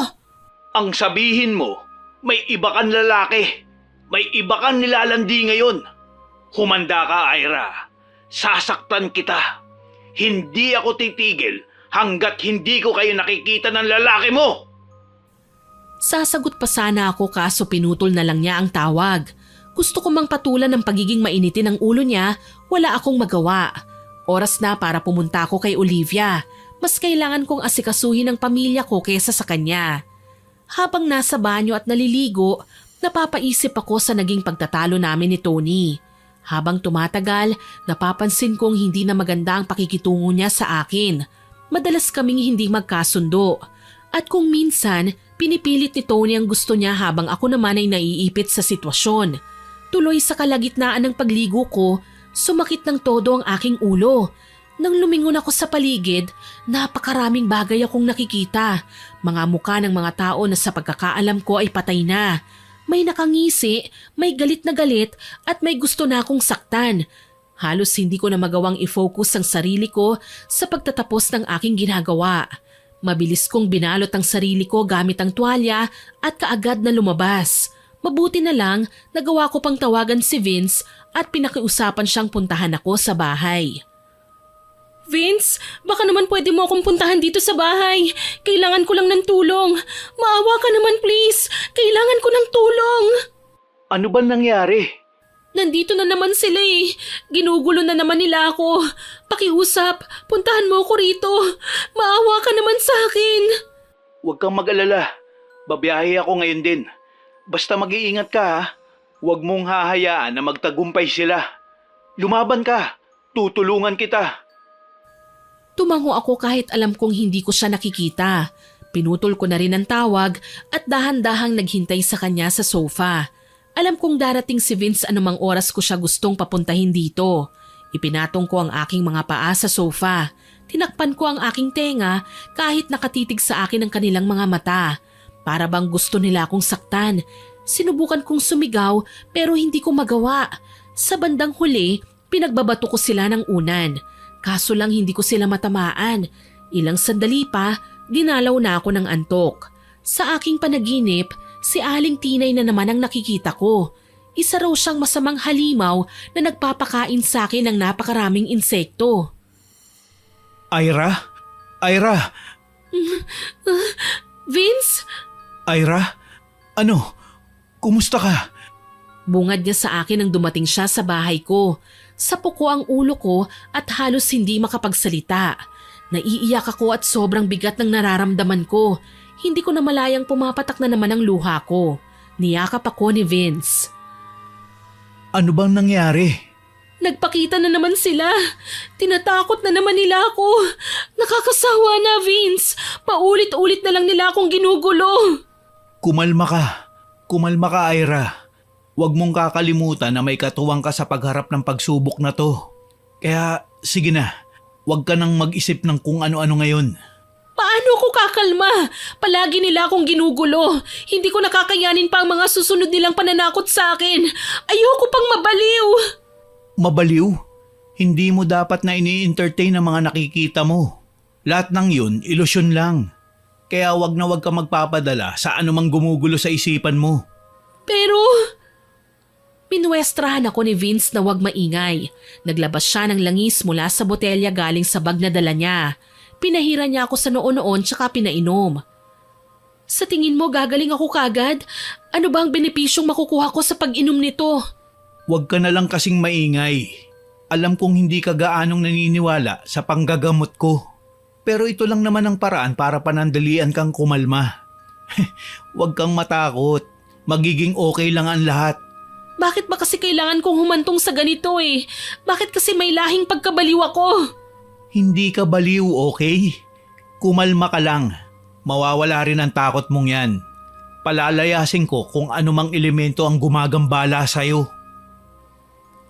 Ang sabihin mo, may iba kang lalaki. May iba kang nilalandi ngayon. Humanda ka, Ira. Sasaktan kita. Hindi ako titigil hanggat hindi ko kayo nakikita ng lalaki mo. Sasagot pa sana ako kaso pinutol na lang niya ang tawag. Gusto ko mang patulan ng pagiging mainitin ng ulo niya, wala akong magawa. Oras na para pumunta ako kay Olivia. Mas kailangan kong asikasuhin ang pamilya ko kaysa sa kanya. Habang nasa banyo at naliligo, napapaisip ako sa naging pagtatalo namin ni Tony. Habang tumatagal, napapansin kong hindi na maganda ang pakikitungo niya sa akin. Madalas kaming hindi magkasundo. At kung minsan, pinipilit ni Tony ang gusto niya habang ako naman ay naiipit sa sitwasyon. Tuloy sa kalagitnaan ng pagligo ko, sumakit ng todo ang aking ulo. Nang lumingon ako sa paligid, napakaraming bagay akong nakikita. Mga mukha ng mga tao na sa pagkakaalam ko ay patay na. May nakangisi, may galit na galit at may gusto na akong saktan. Halos hindi ko na magawang i-focus ang sarili ko sa pagtatapos ng aking ginagawa. Mabilis kong binalot ang sarili ko gamit ang tuwalya at kaagad na lumabas. Mabuti na lang, nagawa ko pang tawagan si Vince at pinakiusapan siyang puntahan ako sa bahay. Vince, baka naman pwede mo akong puntahan dito sa bahay. Kailangan ko lang ng tulong. Maawa ka naman please. Kailangan ko ng tulong. Ano ba nangyari? Nandito na naman sila eh. Ginugulo na naman nila ako. Pakiusap, puntahan mo ako rito. Maawa ka naman sa akin. Huwag kang mag-alala. Babiyahe ako ngayon din. Basta mag-iingat ka ha. Huwag mong hahayaan na magtagumpay sila. Lumaban ka. Tutulungan kita. Tumango ako kahit alam kong hindi ko siya nakikita. Pinutol ko na rin ang tawag at dahan-dahang naghintay sa kanya sa sofa. Alam kong darating si Vince anumang oras ko siya gustong papuntahin dito. Ipinatong ko ang aking mga paa sa sofa. Tinakpan ko ang aking tenga kahit nakatitig sa akin ang kanilang mga mata. Para bang gusto nila akong saktan. Sinubukan kong sumigaw pero hindi ko magawa. Sa bandang huli, pinagbabato ko sila ng unan. Kaso lang hindi ko sila matamaan. Ilang sandali pa, dinalaw na ako ng antok. Sa aking panaginip, si Aling Tinay na naman ang nakikita ko. Isa raw siyang masamang halimaw na nagpapakain sa akin ng napakaraming insekto. Ira? Ira? Vince? Ira? Ano? Kumusta ka? Bungad niya sa akin nang dumating siya sa bahay ko. Sapo ko ang ulo ko at halos hindi makapagsalita. Naiiyak ako at sobrang bigat ng nararamdaman ko. Hindi ko na malayang pumapatak na naman ang luha ko. Niyakap ako ni Vince. Ano bang nangyari? Nagpakita na naman sila. Tinatakot na naman nila ako. Nakakasawa na, Vince. Paulit-ulit na lang nila akong ginugulo. Kumalma ka. Kumalma ka, Ira. Huwag mong kakalimutan na may katuwang ka sa pagharap ng pagsubok na to. Kaya sige na, huwag ka nang mag-isip ng kung ano-ano ngayon. Paano ko kakalma? Palagi nila akong ginugulo. Hindi ko nakakayanin pa ang mga susunod nilang pananakot sa akin. Ayoko pang mabaliw. Mabaliw? Hindi mo dapat na ini-entertain ang mga nakikita mo. Lahat ng yun, ilusyon lang. Kaya huwag na huwag ka magpapadala sa anumang gumugulo sa isipan mo. Pero... Pinuwestrahan ako ni Vince na huwag maingay. Naglabas siya ng langis mula sa botelya galing sa bag na dala niya. Pinahira niya ako sa noon-noon tsaka pinainom. Sa tingin mo gagaling ako kagad? Ano ba ang benepisyong makukuha ko sa pag-inom nito? Huwag ka na lang kasing maingay. Alam kong hindi ka gaanong naniniwala sa panggagamot ko. Pero ito lang naman ang paraan para panandalian kang kumalma. Huwag kang matakot. Magiging okay lang ang lahat. Bakit ba kasi kailangan kong humantong sa ganito eh? Bakit kasi may lahing pagkabaliw ako? Hindi ka baliw, okay? Kumalma ka lang. Mawawala rin ang takot mong yan. Palalayasin ko kung anumang elemento ang gumagambala sa'yo.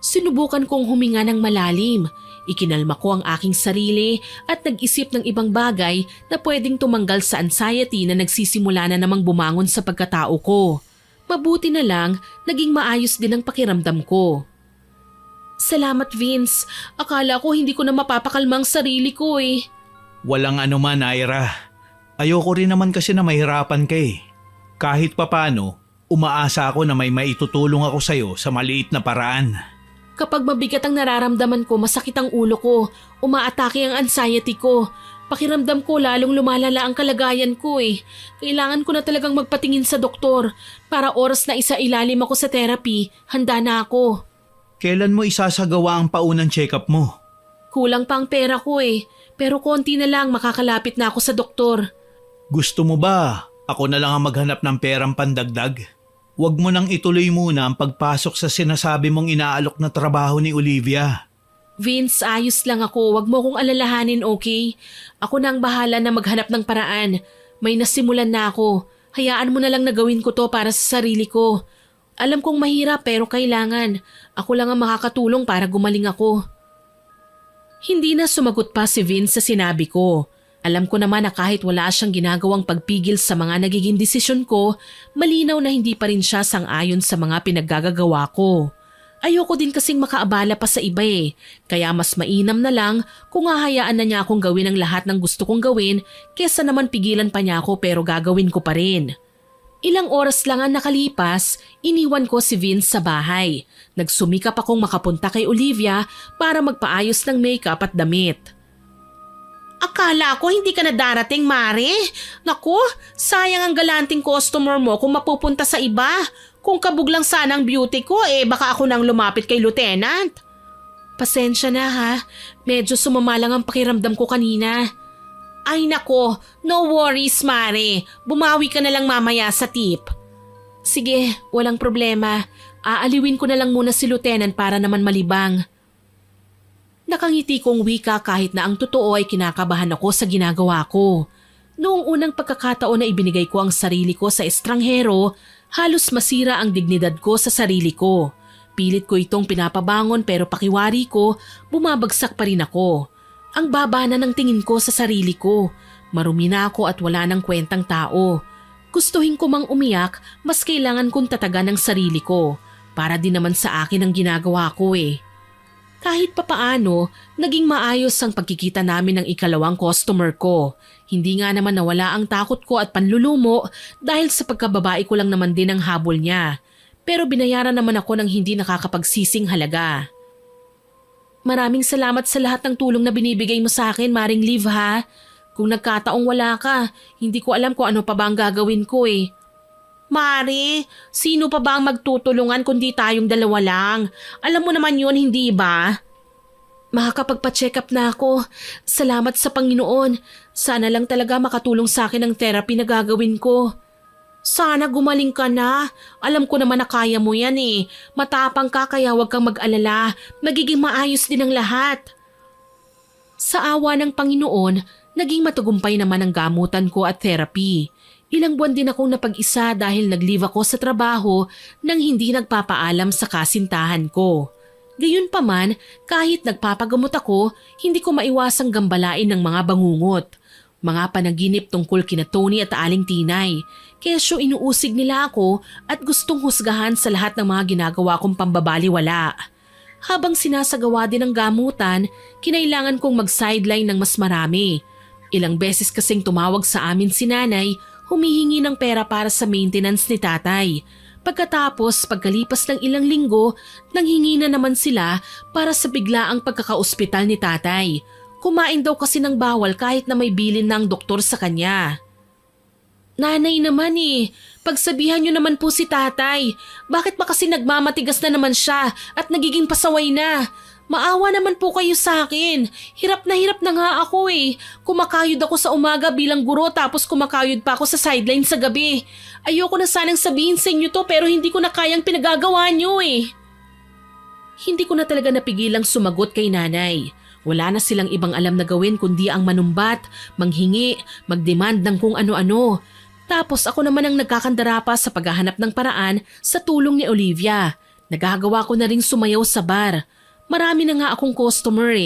Sinubukan kong huminga ng malalim. Ikinalma ko ang aking sarili at nag-isip ng ibang bagay na pwedeng tumanggal sa anxiety na nagsisimula na namang bumangon sa pagkatao ko. Mabuti na lang, naging maayos din ang pakiramdam ko. Salamat Vince, akala ko hindi ko na mapapakalma ang sarili ko eh. Walang anuman, Ira. Ayoko rin naman kasi na mahirapan ka eh. Kahit papano, umaasa ako na may maitutulong ako sa'yo sa maliit na paraan. Kapag mabigat ang nararamdaman ko, masakit ang ulo ko, umaatake ang anxiety ko. Pakiramdam ko lalong lumalala ang kalagayan ko eh. Kailangan ko na talagang magpatingin sa doktor. Para oras na isailalim ako sa therapy, handa na ako. Kailan mo isasagawa ang paunang check-up mo? Kulang pa ang pera ko eh. Pero konti na lang makakalapit na ako sa doktor. Gusto mo ba ako na lang ang maghanap ng perang pandagdag? Huwag mo nang ituloy muna ang pagpasok sa sinasabi mong inaalok na trabaho ni Olivia. Vince, ayos lang ako. Huwag mo akong alalahanin, okay? Ako na ang bahala na maghanap ng paraan. May nasimulan na ako. Hayaan mo na lang na gawin ko to para sa sarili ko. Alam kong mahirap pero kailangan. Ako lang ang makakatulong para gumaling ako. Hindi na sumagot pa si Vince sa sinabi ko. Alam ko naman na kahit wala siyang ginagawang pagpigil sa mga nagiging desisyon ko, malinaw na hindi pa rin siya sang-ayon sa mga pinaggagawa ko. Ayoko din kasing makaabala pa sa iba eh, kaya mas mainam na lang kung hahayaan na niya akong gawin ang lahat ng gusto kong gawin kesa naman pigilan pa niya ako pero gagawin ko pa rin. Ilang oras lang ang nakalipas, iniwan ko si Vince sa bahay. Nagsumikap akong makapunta kay Olivia para magpaayos ng makeup at damit. Akala ko hindi ka na darating, Mare. Naku, sayang ang galanting customer mo kung mapupunta sa iba. Kung kabog lang sana ang beauty ko, baka ako nang lumapit kay Lieutenant. Pasensya na ha, medyo sumama lang ang pakiramdam ko kanina. Ay nako, no worries, Mare. Bumawi ka na lang mamaya sa tip. Sige, walang problema. Aaliwin ko na lang muna si Lieutenant para naman malibang. Nakangiti kong wika kahit na ang totoo ay kinakabahan ako sa ginagawa ko. Noong unang pagkakataon na ibinigay ko ang sarili ko sa estranghero, halos masira ang dignidad ko sa sarili ko. Pilit ko itong pinapabangon pero pakiwari ko, bumabagsak pa rin ako. Ang baba na ng tingin ko sa sarili ko. Marumi na ako at wala nang kwentang tao. Gustuhin ko mang umiyak, mas kailangan kong tatagan ang sarili ko. Para din naman sa akin ang ginagawa ko eh. Kahit papaano, naging maayos ang pagkikita namin ng ikalawang customer ko. Hindi nga naman nawala ang takot ko at panlulumo dahil sa pagkababae ko lang naman din ang habol niya. Pero binayaran naman ako ng hindi nakakapagsising halaga. Maraming salamat sa lahat ng tulong na binibigay mo sa akin, Maring Liv ha. Kung nagkataong wala ka, hindi ko alam kung ano pa ba ang gagawin ko eh. Mare, sino pa ba ang magtutulungan kundi tayong dalawa lang? Alam mo naman yun, hindi ba? Makakapagpa-check up na ako. Salamat sa Panginoon. Sana lang talaga makatulong sa akin ang therapy na gagawin ko. Sana gumaling ka na. Alam ko naman na kaya mo yan eh. Matapang ka kaya huwag kang mag-alala. Magiging maayos din ang lahat. Sa awa ng Panginoon, naging matagumpay naman ang gamutan ko at therapy. Ilang buwan din akong napag-isa dahil nag-leave ako sa trabaho nang hindi nagpapaalam sa kasintahan ko. Gayunpaman, kahit nagpapagamot ako, hindi ko maiwasang gambalain ng mga bangungot. Mga panaginip tungkol kina Tony at Aling Tinay. Kesyo inuusig nila ako at gustong husgahan sa lahat ng mga ginagawa kong pambabaliwala. Habang sinasagawa din ang gamutan, kinailangan kong mag-sideline ng mas marami. Ilang beses kasing tumawag sa amin si nanay, humihingi ng pera para sa maintenance ni tatay. Pagkatapos, pagkalipas ng ilang linggo, nanghingi na naman sila para sa biglaang pagkakaospital ni tatay. Kumain daw kasi ng bawal kahit na may bilin ng doktor sa kanya. Nanay naman pagsabihan niyo naman po si tatay. Bakit ba kasi nagmamatigas na naman siya at nagiging pasaway na? Maawa naman po kayo sa akin. Hirap na nga ako Kumakayod ako sa umaga bilang guro tapos kumakayod pa ako sa sideline sa gabi. Ayoko na sanang sabihin sa inyo to pero hindi ko na kayang pinagagawa niyo Hindi ko na talaga napigilang sumagot kay nanay. Wala na silang ibang alam na gawin kundi ang manumbat, manghingi, magdemand ng kung ano-ano. Tapos ako naman ang nagkakandara pa sa paghahanap ng paraan sa tulong ni Olivia. Nagagawa ko na ring sumayaw sa bar. Marami na nga akong customer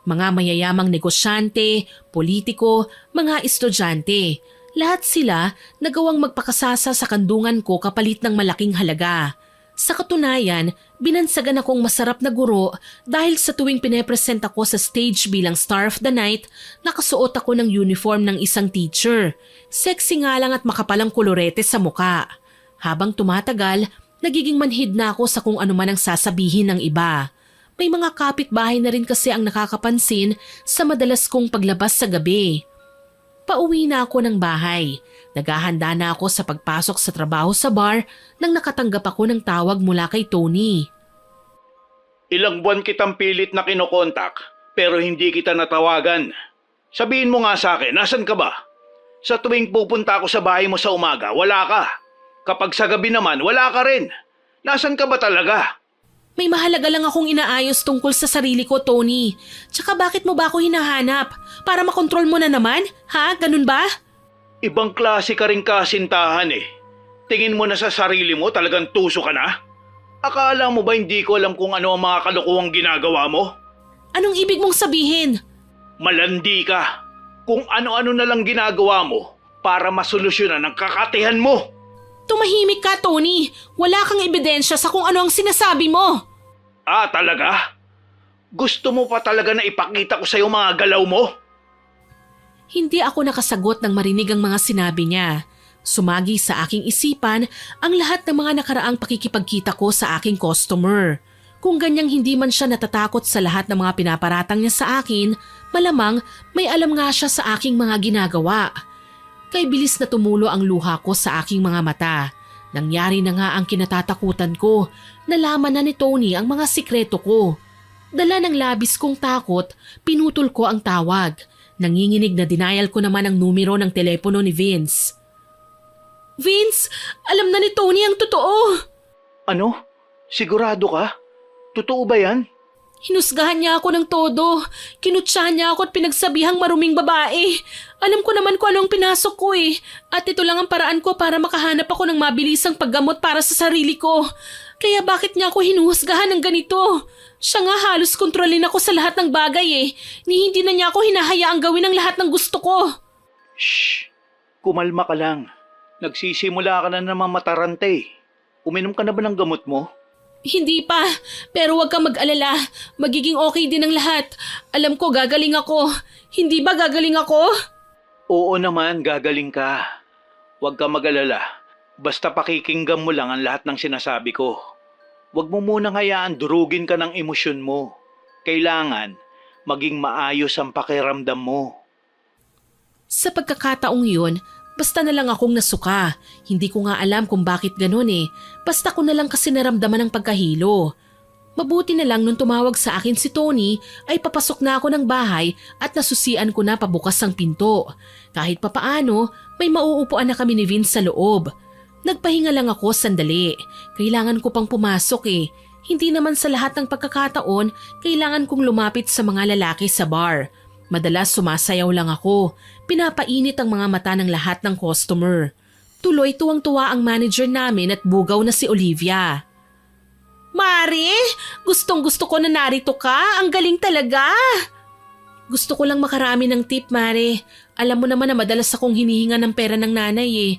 mga mayayamang negosyante, politiko, mga estudyante. Lahat sila nagawang magpakasasa sa kandungan ko kapalit ng malaking halaga. Sa katunayan, binansagan akong masarap na guro dahil sa tuwing pinepresent ako sa stage bilang Star of the Night, nakasuot ako ng uniform ng isang teacher. Sexy nga lang at makapalang kolorete sa muka. Habang tumatagal, nagiging manhid na ako sa kung ano man ang sasabihin ng iba. May mga kapitbahay na rin kasi ang nakakapansin sa madalas kong paglabas sa gabi. Pauwi na ako ng bahay. Naghahanda na ako sa pagpasok sa trabaho sa bar nang nakatanggap ako ng tawag mula kay Tony. Ilang buwan kitang pilit na kinokontak pero hindi kita natawagan. Sabihin mo nga sa akin, nasan ka ba? Sa tuwing pupunta ako sa bahay mo sa umaga, wala ka. Kapag sa gabi naman, wala ka rin. Nasan ka ba talaga? May mahalaga lang akong inaayos tungkol sa sarili ko, Tony. Tsaka bakit mo ba ako hinahanap? Para makontrol mo na naman? Ha? Ganun ba? Ibang klase ka rin kasintahan eh. Tingin mo na sa sarili mo, talagang tuso ka na? Akala mo ba hindi ko alam kung ano ang mga kalokohang ginagawa mo? Anong ibig mong sabihin? Malandi ka. Kung ano-ano na lang ginagawa mo para masolusyonan ang kakatihan mo. Tumahimik ka, Tony. Wala kang ebidensya sa kung ano ang sinasabi mo. Ah, talaga? Gusto mo pa talaga na ipakita ko sa'yo mga galaw mo? Hindi ako nakasagot nang marinig ang mga sinabi niya. Sumagi sa aking isipan ang lahat ng mga nakaraang pakikipagkita ko sa aking customer. Kung ganyang hindi man siya natatakot sa lahat ng mga pinaparatang niya sa akin, malamang may alam nga siya sa aking mga ginagawa. Kay bilis na tumulo ang luha ko sa aking mga mata. Nangyari na nga ang kinatatakutan ko. Nalaman na ni Tony ang mga sikreto ko. Dala ng labis kong takot, pinutol ko ang tawag. Nanginginig na denial ko naman ang numero ng telepono ni Vince. Vince, alam na ni Tony ang totoo. Ano? Sigurado ka? Totoo ba yan? Hinusgahan niya ako ng todo. Kinutsahan niya ako at pinagsabihang maruming babae. Alam ko naman kung anong pinasok ko eh. At ito lang ang paraan ko para makahanap ako ng mabilisang paggamot para sa sarili ko. Kaya bakit niya ako hinuhusgahan ng ganito? Siya nga halos kontrolin ako sa lahat ng bagay eh. Ni hindi na niya ako hinahayaang gawin ang lahat ng gusto ko. Shh! Kumalma ka lang. Nagsisimula ka na naman matarante. Uminom ka na ba ng gamot mo? Hindi pa, pero huwag kang mag-alala. Magiging okay din ang lahat. Alam ko gagaling ako. Hindi ba gagaling ako? Oo naman, gagaling ka. Huwag ka mag-alala. Basta pakikinggan mo lang ang lahat ng sinasabi ko. Huwag mo munang hayaan durugin ka ng emosyon mo. Kailangan maging maayos ang pakiramdam mo. Sa pagkakataong yun, basta na lang akong nasuka. Hindi ko nga alam kung bakit ganun eh. Basta ko na lang kasi naramdaman ng pagkahilo. Mabuti na lang nung tumawag sa akin si Tony ay papasok na ako ng bahay at nasusian ko na pabukas ang pinto. Kahit papaano, may mauupuan na kami ni Vince sa loob. Nagpahinga lang ako sandali. Kailangan ko pang pumasok eh. Hindi naman sa lahat ng pagkakataon, kailangan kong lumapit sa mga lalaki sa bar. Madalas sumasayaw lang ako. Pinapainit ang mga mata ng lahat ng customer. Tuloy tuwang-tuwa ang manager namin at bugaw na si Olivia. Mari, gustong-gusto ko na narito ka. Ang galing talaga. Gusto ko lang makarami ng tip, Mari. Alam mo naman na madalas akong hinihinga ng pera ng nanay eh.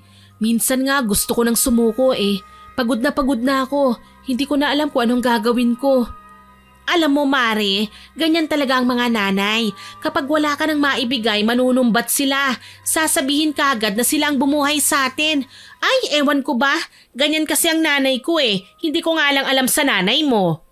Minsan nga gusto ko nang sumuko eh. Pagod na ako. Hindi ko na alam kung anong gagawin ko. Alam mo, Mari, ganyan talaga ang mga nanay. Kapag wala ka nang maibigay, manunumbat sila. Sasabihin ka agad na sila ang bumuhay sa atin. Ay, ewan ko ba? Ganyan kasi ang nanay ko eh. Hindi ko nga lang alam sa nanay mo.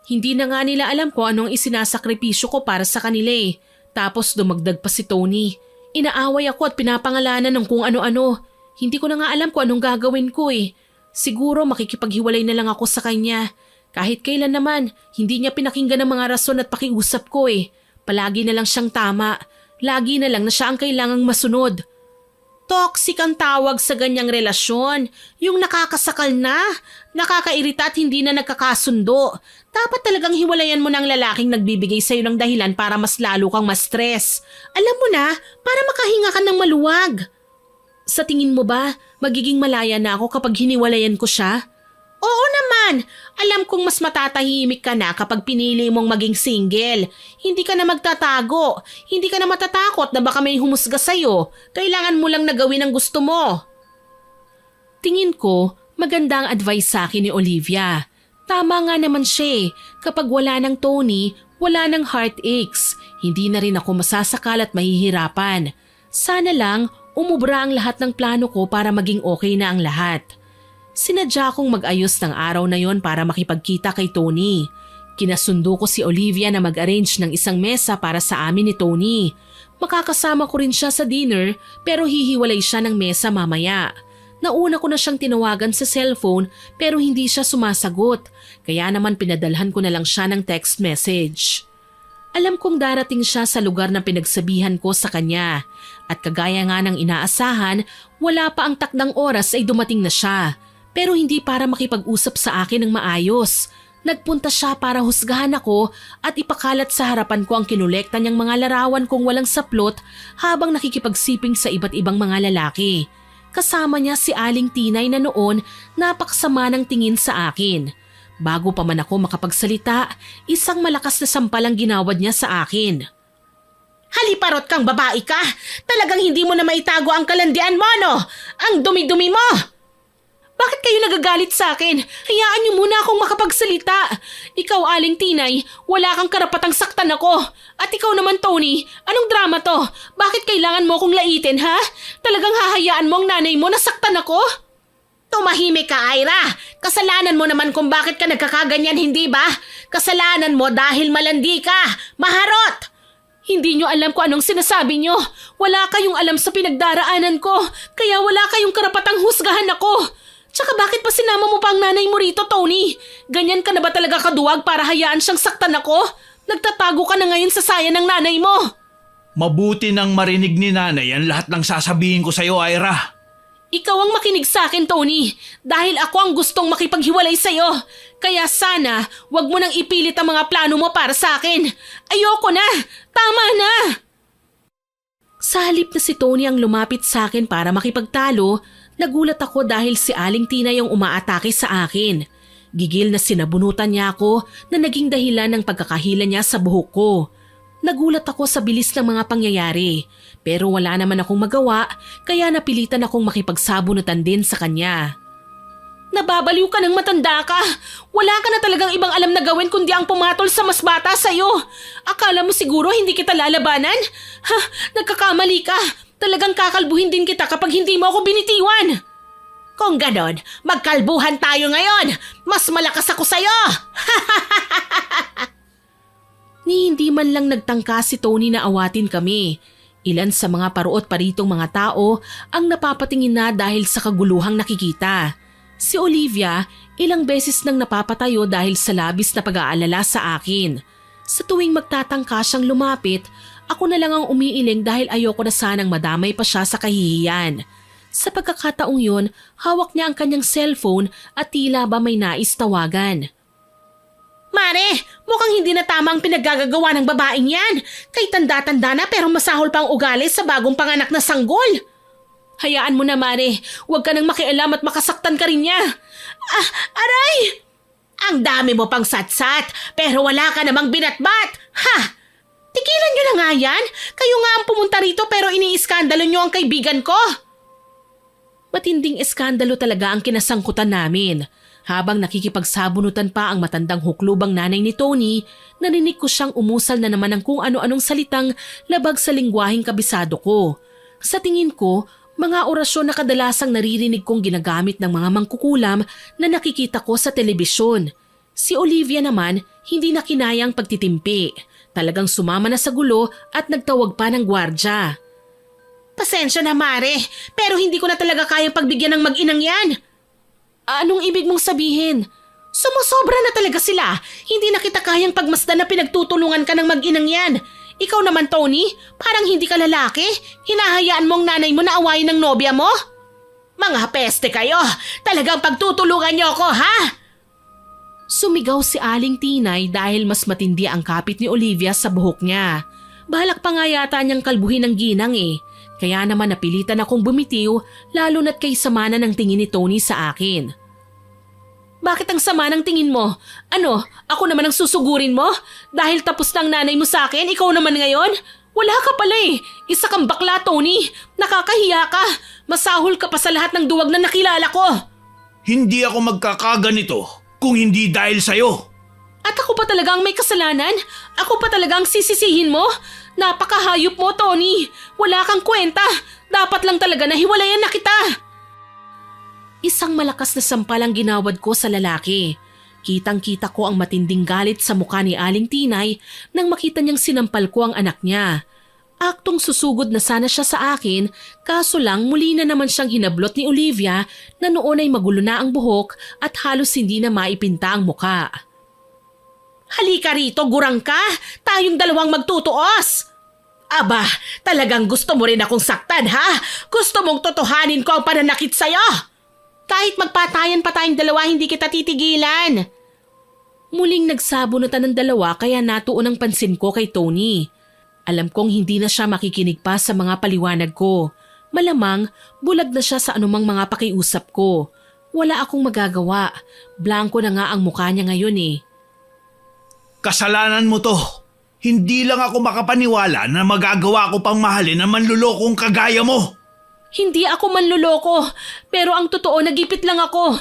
Hindi na nga nila alam ko anong isinasakripisyo ko para sa kanila eh. Tapos dumagdag pa si Tony. Inaaway ako at pinapangalanan ng kung ano-ano. Hindi ko na nga alam kung anong gagawin ko eh. Siguro makikipaghiwalay na lang ako sa kanya. Kahit kailan naman, hindi niya pinakinggan ang mga rason at pakiusap ko eh. Palagi na lang siyang tama. Lagi na lang na siya ang kailangang masunod. Toxic ang tawag sa ganyang relasyon. Yung nakakasakal na, nakakairita at hindi na nagkakasundo. Dapat talagang hiwalayan mo ng lalaking nagbibigay sa'yo ng dahilan para mas lalo kang ma-stress. Alam mo na, para makahinga ka ng maluwag. Sa tingin mo ba, magiging malaya na ako kapag hiniwalayan ko siya? Oo naman! Alam kong mas matatahimik ka na kapag pinili mong maging single. Hindi ka na magtatago. Hindi ka na matatakot na baka may humusga sa'yo. Kailangan mo lang na gawin ang gusto mo. Tingin ko, maganda ang advice sa akin ni Olivia. Tama nga naman siya eh. Kapag wala ng Tony, wala ng heartaches. Hindi na rin ako masasakal at mahihirapan. Sana lang umubra ang lahat ng plano ko para maging okay na ang lahat. Sinadya kong mag-ayos ng araw na yon para makipagkita kay Tony. Kinasundo ko si Olivia na mag-arrange ng isang mesa para sa amin ni Tony. Makakasama ko rin siya sa dinner pero hihiwalay siya ng mesa mamaya. Nauna ko na siyang tinawagan sa cellphone pero hindi siya sumasagot. Kaya naman pinadalhan ko na lang siya ng text message. Alam kong darating siya sa lugar na pinagsabihan ko sa kanya. At kagaya nga ng inaasahan, wala pa ang takdang oras ay dumating na siya. Pero hindi para makipag-usap sa akin ng maayos. Nagpunta siya para husgahan ako at ipakalat sa harapan ko ang kinolekta niyang mga larawan kong walang saplot habang nakikipagsiping sa iba't ibang mga lalaki. Kasama niya si Aling Tinay na noon napakasama ng tingin sa akin. Bago pa man ako makapagsalita, isang malakas na sampal ang ginawad niya sa akin. Haliparot kang babae ka! Talagang hindi mo na maitago ang kalandian mo, no? Ang dumi-dumi mo! Bakit kayo nagagalit sa akin? Hayaan niyo muna akong makapagsalita. Ikaw, Aling Tinay, wala kang karapatang saktan ako. At ikaw naman, Tony, anong drama to? Bakit kailangan mo akong laitin, ha? Talagang hahayaan mo ang nanay mo na saktan ako? Tumahimik ka, Ira. Kasalanan mo naman kung bakit ka nagkakaganyan, hindi ba? Kasalanan mo dahil malandi ka. Maharot! Hindi nyo alam kung anong sinasabi nyo. Wala kayong alam sa pinagdaraanan ko. Kaya wala kayong karapatang husgahan ako. Tsaka bakit pa sinama mo pa ang nanay mo rito, Tony? Ganyan ka na ba talaga kaduwag para hayaan siyang saktan ako? Nagtatago ka na ngayon sa saya ng nanay mo. Mabuti nang marinig ni nanay ang lahat ng sasabihin ko sa'yo, Ira. Ikaw ang makinig sa akin, Tony. Dahil ako ang gustong makipaghiwalay sa'yo. Kaya sana, wag mo nang ipilit ang mga plano mo para sa akin. Ayoko na. Tama na. Sa halip na si Tony ang lumapit sa akin para makipagtalo, nagulat ako dahil si Aling Tinay ang umaatake sa akin. Gigil na sinabunutan niya ako na naging dahilan ng pagkakahila niya sa buhok ko. Nagulat ako sa bilis ng mga pangyayari, pero wala naman akong magawa kaya napilitan akong makipagsabunutan din sa kanya. Nababaliw ka ng matanda ka. Wala ka na talagang ibang alam na gawin kundi ang pumatol sa mas bata sa'yo. Akala mo siguro hindi kita lalabanan? Ha, nagkakamali ka. Talagang kakalbuhin din kita kapag hindi mo ako binitiwan. Kung ganon, magkalbuhan tayo ngayon. Mas malakas ako sa'yo. Ni hindi man lang nagtangka si Tony na awatin kami. Ilan sa mga paruot paritong mga tao ang napapatingin na dahil sa kaguluhang nakikita. Si Olivia, ilang beses nang napapatayo dahil sa labis na pag-aalala sa akin. Sa tuwing magtatangka siyang lumapit, ako na lang ang umiiling dahil ayoko na sanang madamay pa siya sa kahihiyan. Sa pagkakataong yun, hawak niya ang kanyang cellphone at tila ba may nais tawagan. Mare, mukhang hindi na tama ang pinaggagawa ng babaeng yan. Kay tanda-tanda na pero masahol pa ang ugali sa bagong panganak na sanggol. Hayaan mo na, Mare. Huwag ka nang makialam at makasaktan ka rin niya. Ah, aray! Ang dami mo pang satsat pero wala ka namang binatbat. Ha! Tigilan niyo na nga yan. Kayo nga ang pumunta rito pero iniiskandalo niyo ang kaibigan ko. Matinding eskandalo talaga ang kinasangkutan namin. Habang nakikipagsabunutan pa ang matandang huklubang nanay ni Tony, narinig ko siyang umusal na naman ng kung ano-anong salitang labag sa lingwaheng kabisado ko. Sa tingin ko, mga orasyon na kadalasang naririnig kong ginagamit ng mga mangkukulam na nakikita ko sa telebisyon. Si Olivia naman, hindi na kinayang pagtitimpi. Talagang sumama na sa gulo at nagtawag pa ng gwardya. Pasensya na, Mare, pero hindi ko na talaga kayang pagbigyan ng mag-inang yan. Anong ibig mong sabihin? Sumusobra na talaga sila. Hindi na kita kayang pagmasdan na pinagtutulungan ka ng mag-inang yan. Ikaw naman, Tony, parang hindi ka lalaki. Hinahayaan mo ang nanay mo na awayin ng nobya mo? Mga peste kayo! Talagang pagtutulungan niyo ako, ha? Sumigaw si Aling Tinay dahil mas matindi ang kapit ni Olivia sa buhok niya. Balak pa nga yata niyang kalbuhin ng ginang eh. Kaya naman napilitan akong bumitiw lalo na't kay sama na ng tingin ni Tony sa akin. Bakit ang sama ng tingin mo? Ano, ako naman ang susugurin mo? Dahil tapos na ang nanay mo sa akin, ikaw naman ngayon? Wala ka pala eh. Isa kang bakla, Tony. Nakakahiya ka. Masahol ka pa sa lahat ng duwag na nakilala ko. Hindi ako magkakaganito kung hindi dahil sa'yo. At ako pa talaga ang may kasalanan? Ako pa talaga ang sisisihin mo? Napakahayop mo, Tony. Wala kang kwenta. Dapat lang talaga na hiwalayan na kita. Isang malakas na sampal ang ginawad ko sa lalaki. Kitang-kita ko ang matinding galit sa mukha ni Aling Tinay nang makita niyang sinampal ko ang anak niya. Aktong susugod na sana siya sa akin, kaso lang muli na naman siyang hinablot ni Olivia na noon ay magulo na ang buhok at halos hindi na maipinta ang muka. Halika rito, gurang ka! Tayong dalawang magtutuos! Aba, talagang gusto mo rin akong saktan, ha? Gusto mong totohanin ko ang pananakit sa'yo? Kahit magpatayan pa tayong dalawa, hindi kita titigilan. Muling nagsabunutan ng dalawa kaya natuon ang pansin ko kay Tony. Alam kong hindi na siya makikinig pa sa mga paliwanag ko. Malamang bulag na siya sa anumang mga pakiusap ko. Wala akong magagawa. Blanko na nga ang mukha niya ngayon eh. Kasalanan mo to. Hindi lang ako makapaniwala na magagawa ko pang mahalin ang manlulokong kagaya mo. Hindi ako manluloko, pero ang totoo nagipit lang ako.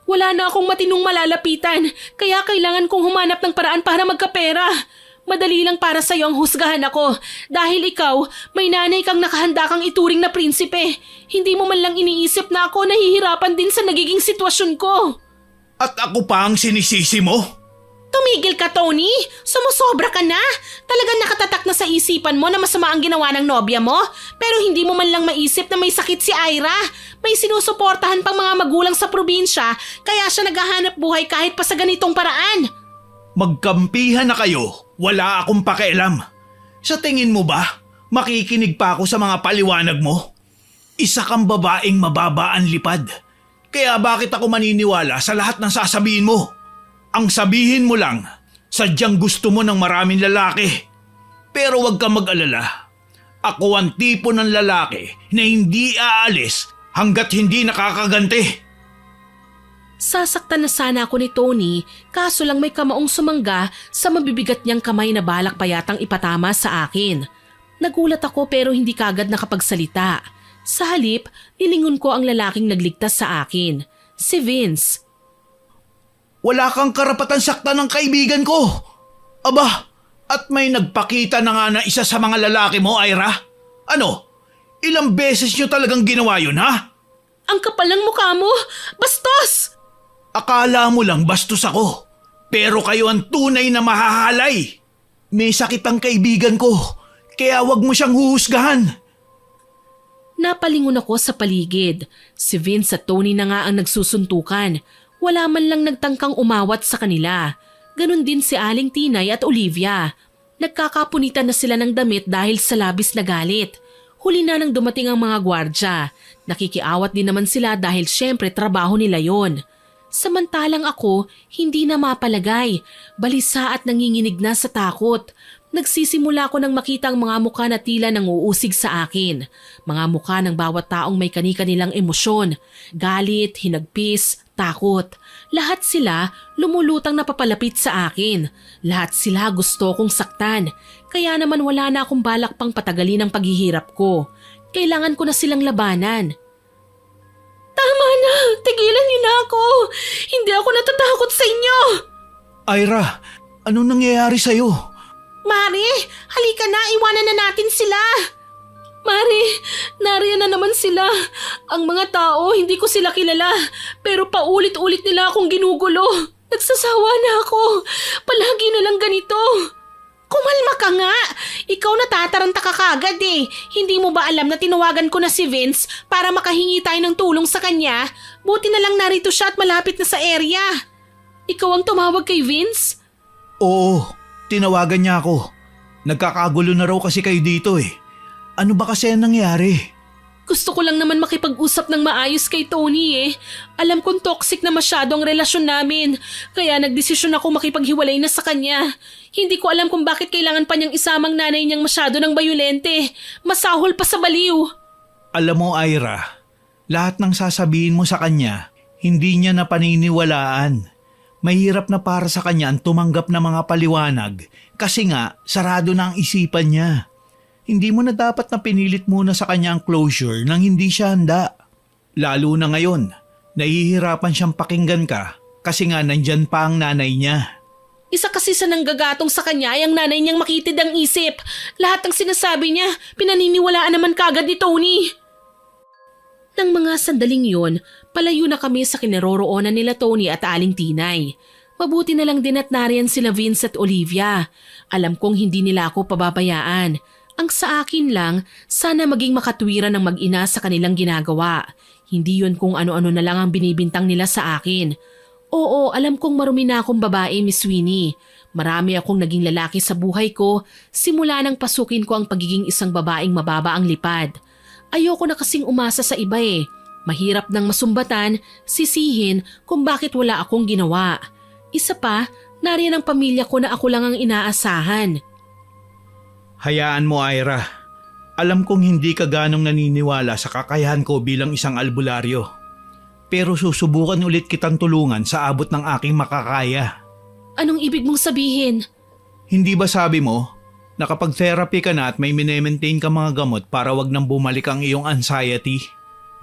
Wala na akong matinong malalapitan, kaya kailangan kong humanap ng paraan para magkapera. Madali lang para sa'yo ang husgahan ako dahil ikaw, may nanay kang nakahanda kang ituring na prinsipe. Hindi mo man lang iniisip na ako nahihirapan din sa nagiging sitwasyon ko. At ako pa ang sinisisi mo? Tumigil ka, Tony! Sumusobra ka na! Talagang nakatatak na sa isipan mo na masama ang ginawa ng nobya mo? Pero hindi mo man lang maisip na may sakit si Ira. May sinusuportahan pang mga magulang sa probinsya kaya siya naghahanap buhay kahit pa sa ganitong paraan. Magkampihan na kayo. Wala akong pakialam. Sa tingin mo ba, makikinig pa ako sa mga paliwanag mo? Isa kang babaeng mababa ang lipad. Kaya bakit ako maniniwala sa lahat ng sasabihin mo? Ang sabihin mo lang, sadyang gusto mo ng maraming lalaki. Pero huwag kang mag-alala. Ako ang tipo ng lalaki na hindi aalis hanggat hindi nakakaganti. Sasaktan na sana ako ni Tony, kaso lang may kamaong sumangga sa mabibigat niyang kamay na balak pa yatang ipatama sa akin. Nagulat ako pero hindi kagad nakapagsalita. Sa halip, nilingon ko ang lalaking nagligtas sa akin, si Vince. Wala kang karapatan saktan ng kaibigan ko. Aba, at may nagpakita na nga na isa sa mga lalaki mo, Ira. Ano? Ilang beses nyo talagang ginawa yun, ha? Ang kapal ng mukha mo! Bastos! Akala mo lang bastos ako. Pero kayo ang tunay na mahahalay. May sakit ang kaibigan ko, kaya wag mo siyang huhusgahan. Napalingon ako sa paligid. Si Vince at Tony na nga ang nagsusuntukan. Wala man lang nagtangkang umawat sa kanila. Ganon din si Aling Tinay at Olivia. Nagkakapunitan na sila ng damit dahil sa labis na galit. Huli na nang dumating ang mga gwardya. Nakikiawat din naman sila dahil syempre trabaho nila yon. Samantalang ako, hindi na mapalagay. Balisa at nanginginig na sa takot. Nagsisimula ko nang makita ang mga mukha na tila nang uusig sa akin. Mga mukha ng bawat taong may kani-kanilang emosyon. Galit, hinagpis, takot. Lahat sila lumulutang na papalapit sa akin. Lahat sila gusto kong saktan. Kaya naman wala na akong balak pang patagalin ang paghihirap ko. Kailangan ko na silang labanan. Tama na! Tigilan niyo na ako! Hindi ako natatakot sa inyo! Ira, anong nangyayari sa'yo? Mari, halika na, iwanan na natin sila. Mari, nariyan na naman sila. Ang mga tao, hindi ko sila kilala. Pero paulit-ulit nila akong ginugulo. Nagsasawa na ako. Palagi na lang ganito. Kumalma ka nga. Ikaw natataranta ka kagad eh. Hindi mo ba alam na tinawagan ko na si Vince para makahingi tayo ng tulong sa kanya? Buti na lang narito siya at malapit na sa area. Ikaw ang tumawag kay Vince? Oo, tinawagan niya ako. Nagkakagulo na raw kasi kayo dito eh. Ano ba kasi ang nangyari? Gusto ko lang naman makipag-usap ng maayos kay Tony eh. Alam kong toxic na masyado ang relasyon namin. Kaya nagdesisyon ako makipaghiwalay na sa kanya. Hindi ko alam kung bakit kailangan pa niyang isamang nanay niyang masyado ng bayolente. Masahol pa sa baliw. Alam mo, Ira, lahat ng sasabihin mo sa kanya, hindi niya na paniniwalaan. Mahirap na para sa kanya ang tumanggap ng mga paliwanag kasi nga sarado na ang isipan niya. Hindi mo na dapat na pinilit muna sa kanya ang closure nang hindi siya handa. Lalo na ngayon, nahihirapan siyang pakinggan ka kasi nga nandyan pa ang nanay niya. Isa kasi sa nanggagatong sa kanya ay ang nanay niyang makitid ang isip. Lahat ng sinasabi niya, pinaniniwalaan naman kagad ni Tony. Nang mga sandaling yon, palayo na kami sa kinaroroonan nila Tony at Aling Tinay. Mabuti na lang din at nariyan sila Vince at Olivia. Alam kong hindi nila ako pababayaan. Ang sa akin lang, sana maging makatwiran ng mag-ina sa kanilang ginagawa. Hindi yun kung ano-ano na lang ang binibintang nila sa akin. Oo, alam kong marumi na akong babae, Miss Winnie. Marami akong naging lalaki sa buhay ko simula nang pasukin ko ang pagiging isang babaeng mababa ang lipad. Ayoko na kasing umasa sa iba eh. Mahirap nang masumbatan, sisihin kung bakit wala akong ginawa. Isa pa, nariyan ang pamilya ko na ako lang ang inaasahan. Hayaan mo, Ira. Alam kong hindi ka ganong naniniwala sa kakayahan ko bilang isang albularyo. Pero susubukan ulit kitang tulungan sa abot ng aking makakaya. Anong ibig mong sabihin? Hindi ba sabi mo na kapag therapy ka na at may minemaintain ka mga gamot para wag nang bumalik ang iyong anxiety?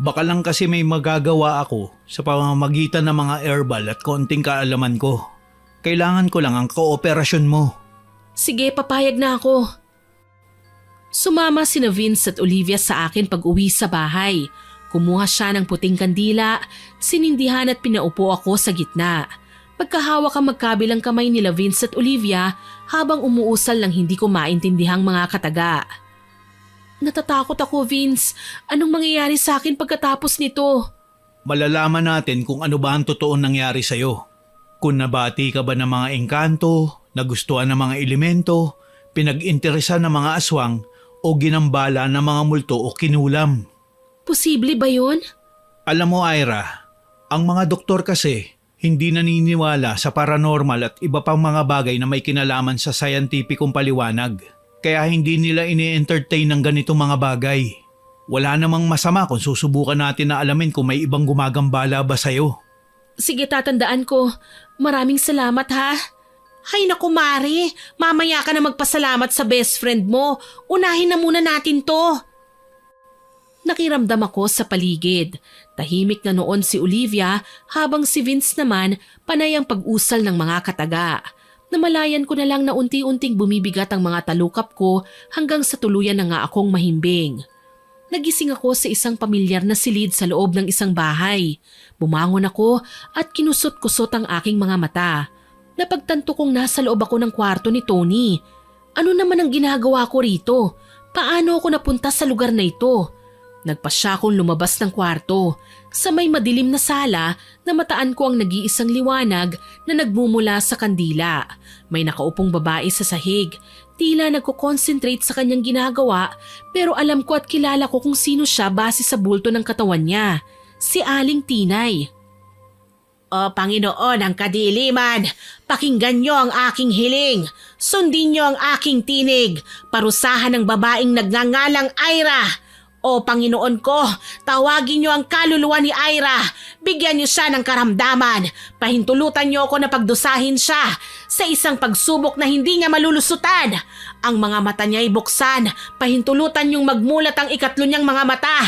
Baka lang kasi may magagawa ako sa pamamagitan ng mga herbal at konting kaalaman ko. Kailangan ko lang ang kooperasyon mo. Sige, papayag na ako. Sumama sina Vince at Olivia sa akin pag uwi sa bahay. Kumuha siya ng puting kandila, sinindihan at pinaupo ako sa gitna. Pagkahawak ang magkabilang kamay nila Vince at Olivia habang umuusal ng hindi ko maintindihang mga kataga. Natatakot ako, Vince. Anong mangyayari sa akin pagkatapos nito? Malalaman natin kung ano ba ang totoong nangyari sa'yo. Kung nabati ka ba ng mga engkanto, nagustuhan ng mga elemento, pinag-interesan ng mga aswang, o ginambala ng mga multo o kinulam. Posible ba yun? Alam mo, Ira, ang mga doktor kasi hindi naniniwala sa paranormal at iba pang mga bagay na may kinalaman sa scientificong paliwanag. Kaya hindi nila ini-entertain ng ganitong mga bagay. Wala namang masama kung susubukan natin na alamin kung may ibang gumagambala ba sa'yo. Sige, tatandaan ko. Maraming salamat ha. Hay naku, Mari. Mamaya ka na magpasalamat sa best friend mo. Unahin na muna natin to. Nakiramdam ako sa paligid. Tahimik na noon si Olivia habang si Vince naman panay ang pag-usal ng mga kataga. Namalayan ko na lang na unti-unting bumibigat ang mga talukap ko hanggang sa tuluyan na nga akong mahimbing. Nagising ako sa isang pamilyar na silid sa loob ng isang bahay. Bumangon ako at kinusot-kusot ang aking mga mata. Napagtanto kong nasa loob ako ng kwarto ni Tony. Ano naman ang ginagawa ko rito? Paano ako napunta sa lugar na ito? Nagpasya akong lumabas ng kwarto. Sa may madilim na sala, namataan ko ang nag-iisang liwanag na nagmumula sa kandila. May nakaupong babae sa sahig. Tila nagko-concentrate sa kanyang ginagawa pero alam ko at kilala ko kung sino siya base sa bulto ng katawan niya. Si Aling Tinay. O Panginoon ng kadiliman, pakinggan niyo ang aking hiling. Sundin niyo ang aking tinig. Parusahan ng babaeng nagngangalang Ira. O Panginoon ko, tawagin niyo ang kaluluwa ni Ira. Bigyan niyo siya ng karamdaman. Pahintulutan niyo ako na pagdusahin siya sa isang pagsubok na hindi niya malulusutan. Ang mga mata niya ay buksan. Pahintulutan niyong magmulat ang ikatlo niyang mga mata.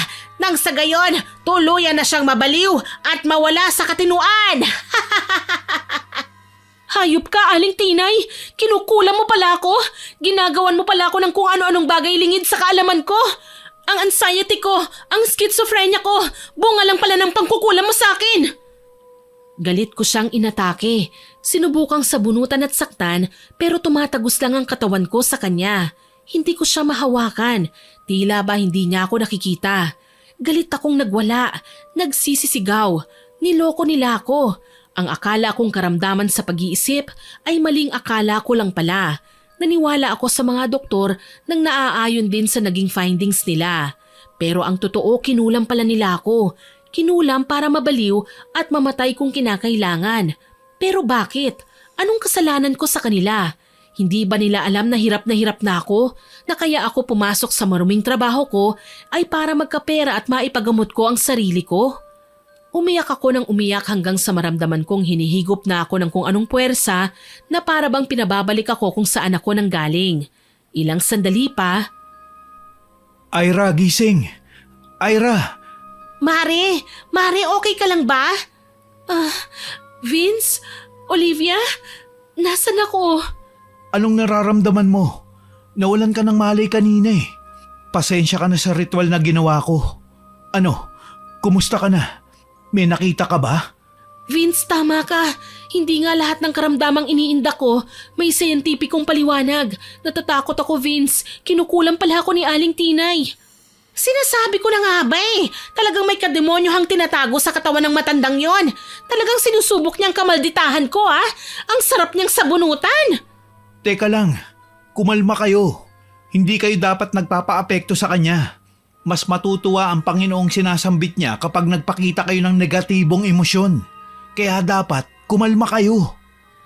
Nang sa gayon, tuluyan na siyang mabaliw at mawala sa katinuan. Hayop ka, Aling Tinay. Kinukulam mo pala ako. Ginagawan mo pala ako ng kung ano-anong bagay lingid sa kaalaman ko. Ang anxiety ko, ang schizophrenia ko, bunga lang pala ng pangkukulam mo sa akin. Galit ko siyang inatake. Sinubukang sabunutan at saktan pero tumatagos lang ang katawan ko sa kanya. Hindi ko siya mahawakan. Tila ba hindi niya ako nakikita. Galit akong nagwala, nagsisisigaw. Niloko nila ako. Ang akala kong karamdaman sa pag-iisip ay maling akala ko lang pala. Naniwala ako sa mga doktor nang naaayon din sa naging findings nila. Pero ang totoo, kinulam pala nila ako. Kinulam para mabaliw at mamatay kung kinakailangan. Pero bakit? Anong kasalanan ko sa kanila? Hindi ba nila alam na hirap na ako? Na kaya ako pumasok sa maruming trabaho ko ay para magkapera at maipagamot ko ang sarili ko? Umiyak ako ng umiyak hanggang sa maramdaman kong hinihigop na ako ng kung anong puwersa na para bang pinababalik ako kung saan ako nanggaling. Ilang sandali pa. Ira, gising! Ira! Mare, okay ka lang ba? Vince? Olivia? Nasaan ako? Anong nararamdaman mo? Nawalan ka ng malay kanina eh. Pasensya ka na sa ritual na ginawa ko. Ano? Kumusta ka na? May nakita ka ba? Vince, tama ka. Hindi nga lahat ng karamdamang iniinda ko may scientificong paliwanag. Natatakot ako, Vince. Kinukulam pala ako ni Aling Tinay. Sinasabi ko na nga ba eh. Talagang may kademonyohang tinatago sa katawan ng matandang yon. Talagang sinusubok niyang kamalditahan ko ah. Ang sarap niyang sabunutan. Teka lang, kumalma kayo. Hindi kayo dapat nagpapaapekto sa kanya. Mas matutuwa ang Panginoong sinasambit niya kapag nagpakita kayo ng negatibong emosyon. Kaya dapat kumalma kayo.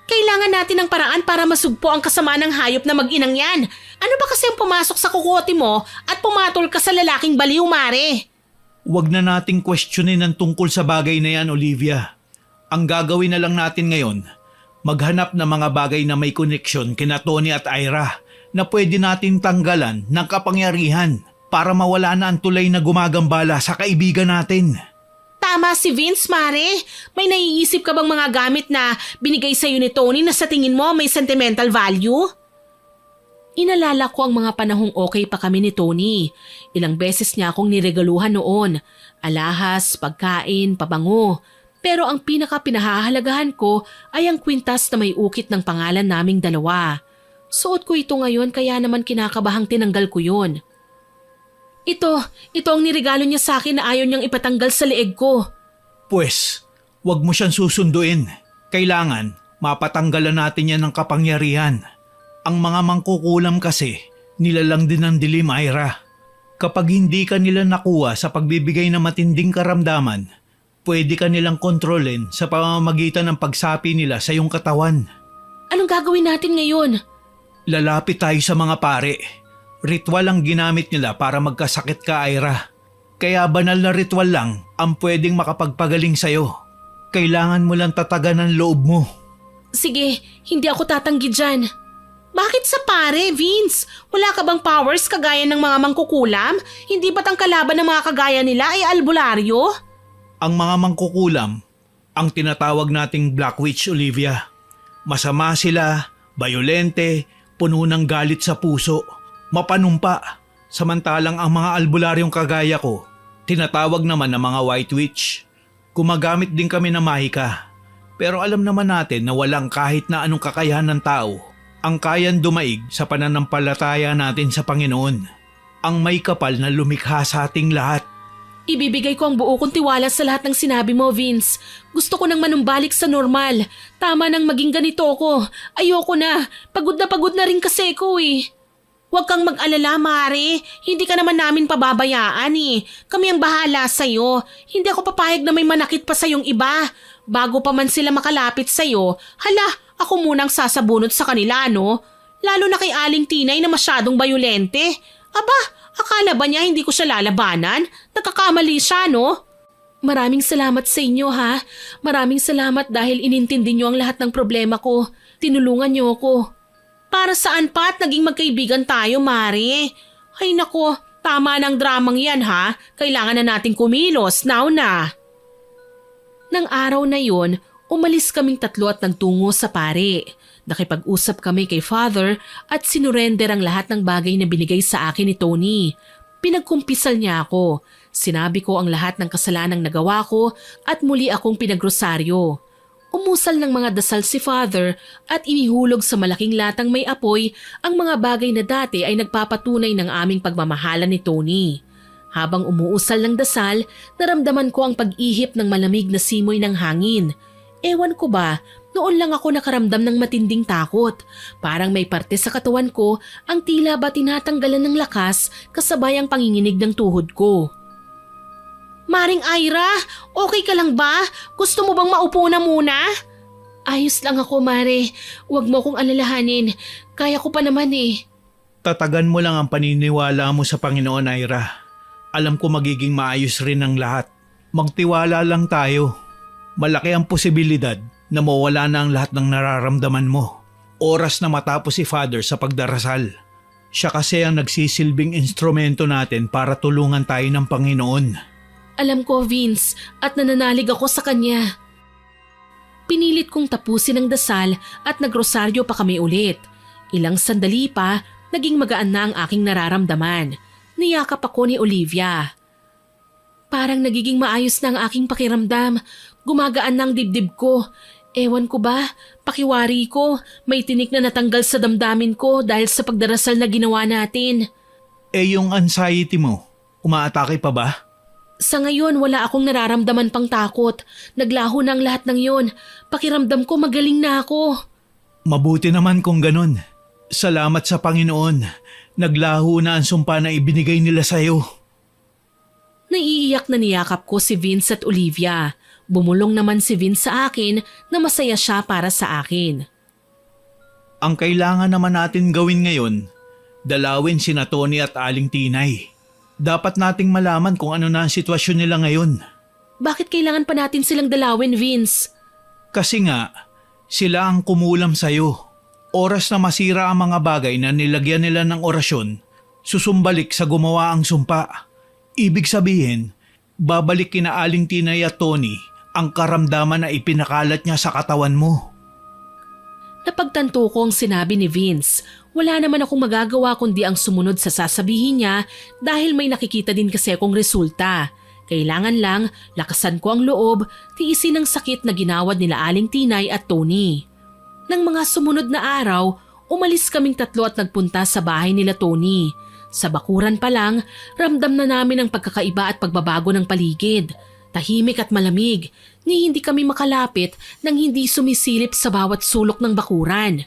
Kailangan natin ng paraan para masugpo ang kasama ng hayop na mag-inang yan. Ano ba kasi ang pumasok sa kukote mo at pumatol ka sa lalaking baliw, Mare? Huwag na nating questionin ang tungkol sa bagay na yan, Olivia. Ang gagawin na lang natin ngayon, maghanap ng mga bagay na may koneksyon kina Tony at Ira na pwede natin tanggalan ng kapangyarihan para mawala na ang tulay na gumagambala sa kaibigan natin. Tama si Vince, Mare. May naiisip ka bang mga gamit na binigay sa'yo ni Tony na sa tingin mo may sentimental value? Inalala ko ang mga panahong okay pa kami ni Tony. Ilang beses niya akong niregaluhan noon. Alahas, pagkain, pabango. Pero ang pinaka-pinahahalagahan ko ay ang kwintas na may ukit ng pangalan naming dalawa. Suot ko ito ngayon kaya naman kinakabahang tinanggal ko yun. Ito ang niregalo niya sa akin na ayaw niyang ipatanggal sa leeg ko. Pwes, wag mo siyang susunduin. Kailangan mapatanggalan natin yan ng kapangyarihan. Ang mga mangkukulam kasi, nilalang din ng dilim, Ira. Kapag hindi ka nila nakuha sa pagbibigay ng matinding karamdaman, pwede ka nilang kontrolin sa pamamagitan ng pagsapi nila sa iyong katawan. Anong gagawin natin ngayon? Lalapit tayo sa mga pare. Ritual ang ginamit nila para magkasakit ka, Ira. Kaya banal na ritual lang ang pwedeng makapagpagaling sa'yo. Kailangan mo lang tatagan ang loob mo. Sige, hindi ako tatanggi dyan. Bakit sa pare, Vince? Wala ka bang powers kagaya ng mga mangkukulam? Hindi ba't ang kalaban ng mga kagaya nila ay albularyo? Ang mga mangkukulam, ang tinatawag nating Black Witch, Olivia. Masama sila, bayolente, puno ng galit sa puso. Mapanumpa, samantalang ang mga albularyong kagaya ko, tinatawag naman na mga White Witch. Gumagamit din kami ng mahika, pero alam naman natin na walang kahit na anong kakayahan ng tao ang kayan dumaig sa pananampalataya natin sa Panginoon, ang may kapal na lumikha sa ating lahat. Ibibigay ko ang buo kong tiwala sa lahat ng sinabi mo, Vince. Gusto ko nang manumbalik sa normal. Tama nang maging ganito ako. Ayoko na. Pagod na rin kasi ko eh. Huwag kang mag-alala, Mare. Hindi ka naman namin pababayaan eh. Kami ang bahala sa'yo. Hindi ako papayag na may manakit pa sa'yong iba. Bago pa man sila makalapit sa'yo, hala, ako munang sasabunot sa kanila, no? Lalo na kay Aling Tinay na masyadong bayolente. Aba, akala ba niya hindi ko siya lalabanan? Nagkakamali siya, no? Maraming salamat sa inyo, ha? Maraming salamat dahil inintindi niyo ang lahat ng problema ko. Tinulungan niyo ako. Para saan pa at naging magkaibigan tayo, Mare? Ay nako, tama ng dramang yan ha. Kailangan na nating kumilos, now na. Nang araw na yon, umalis kaming tatlo at nagtungo sa pare. Nakipag-usap kami kay Father at sinurrender ang lahat ng bagay na binigay sa akin ni Tony. Pinagkumpisal niya ako. Sinabi ko ang lahat ng kasalanang nagawa ko at muli akong pinagrosaryo. Umusal ng mga dasal si Father at inihulog sa malaking latang may apoy ang mga bagay na dati ay nagpapatunay ng aming pagmamahalan ni Tony. Habang umuusal ng dasal, naramdaman ko ang pag-ihip ng malamig na simoy ng hangin. Ewan ko ba, noon lang ako nakaramdam ng matinding takot. Parang may parte sa katawan ko ang tila ba tinatanggalan ng lakas kasabay ang panginginig ng tuhod ko. Maring Ira, okay ka lang ba? Gusto mo bang maupo na muna? Ayos lang ako, Mare. Huwag mo akong alalahanin. Kaya ko pa naman eh. Tatagan mo lang ang paniniwala mo sa Panginoon, Ira. Alam ko magiging maayos rin ang lahat. Magtiwala lang tayo. Malaki ang posibilidad na mawala na ang lahat ng nararamdaman mo. Oras na matapos si Father sa pagdarasal. Siya kasi ang nagsisilbing instrumento natin para tulungan tayo ng Panginoon. Alam ko, Vince, at nananalig ako sa kanya. Pinilit kong tapusin ang dasal at nagrosaryo pa kami ulit. Ilang sandali pa, naging magaan na ang aking nararamdaman. Niyakap ako ni Olivia. Parang nagiging maayos na ang aking pakiramdam. Gumagaan na ang dibdib ko. Ewan ko ba, pakiwari ko, may tinik na natanggal sa damdamin ko dahil sa pagdarasal na ginawa natin. Yung anxiety mo, umaatake pa ba? Sa ngayon, wala akong nararamdaman pang takot. Naglaho na ang lahat ng yon. Pakiramdam ko magaling na ako. Mabuti naman kung ganun. Salamat sa Panginoon. Naglaho na ang sumpa na ibinigay nila sa'yo. Naiiyak na niyakap ko si Vince at Olivia. Bumulong naman si Vince sa akin na masaya siya para sa akin. Ang kailangan naman natin gawin ngayon, dalawin sina Tony at Aling Tinay. Dapat nating malaman kung ano na ang sitwasyon nila ngayon. Bakit kailangan pa natin silang dalawin, Vince? Kasi nga, sila ang kumulam sa'yo. Oras na masira ang mga bagay na nilagyan nila ng orasyon, susumbalik sa gumawa ang sumpa. Ibig sabihin, babalik kina Aling Tinay at Tony ang karamdaman na ipinakalat niya sa katawan mo. Napagtanto ko ang sinabi ni Vince. Wala naman akong magagawa kundi ang sumunod sa sasabihin niya dahil may nakikita din kasi akong resulta. Kailangan lang lakasan ko ang loob, tiisin ang sakit na ginawad nila Aling Tinay at Tony. Nang mga sumunod na araw, umalis kaming tatlo at nagpunta sa bahay nila Tony. Sa bakuran pa lang, ramdam na namin ang pagkakaiba at pagbabago ng paligid. Tahimik at malamig, ni hindi kami makalapit nang hindi sumisilip sa bawat sulok ng bakuran.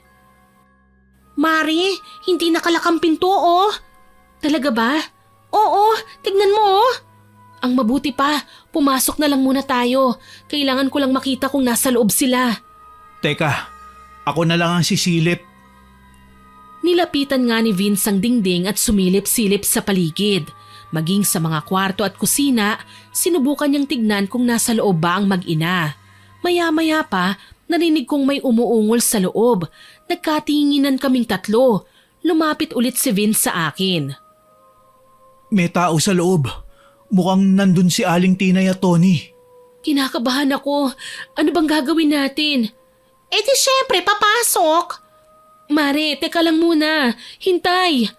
Mari, hindi nakalakang pinto oh. Talaga ba? Oo, tignan mo oh. Ang mabuti pa, pumasok na lang muna tayo. Kailangan ko lang makita kung nasa loob sila. Teka, ako na lang ang sisilip. Nilapitan nga ni Vince ang dingding at sumilip-silip sa paligid. Maging sa mga kwarto at kusina, sinubukan niyang tignan kung nasa loob ba ang mag-ina. Maya-maya pa, narinig kong may umuungol sa loob. Nagkatinginan kaming tatlo. Lumapit ulit si Vince sa akin. May tao sa loob. Mukhang nandun si Aling Tinay at Tony. Kinakabahan ako. Ano bang gagawin natin? Di syempre, papasok. Mare, teka lang muna. Hintay.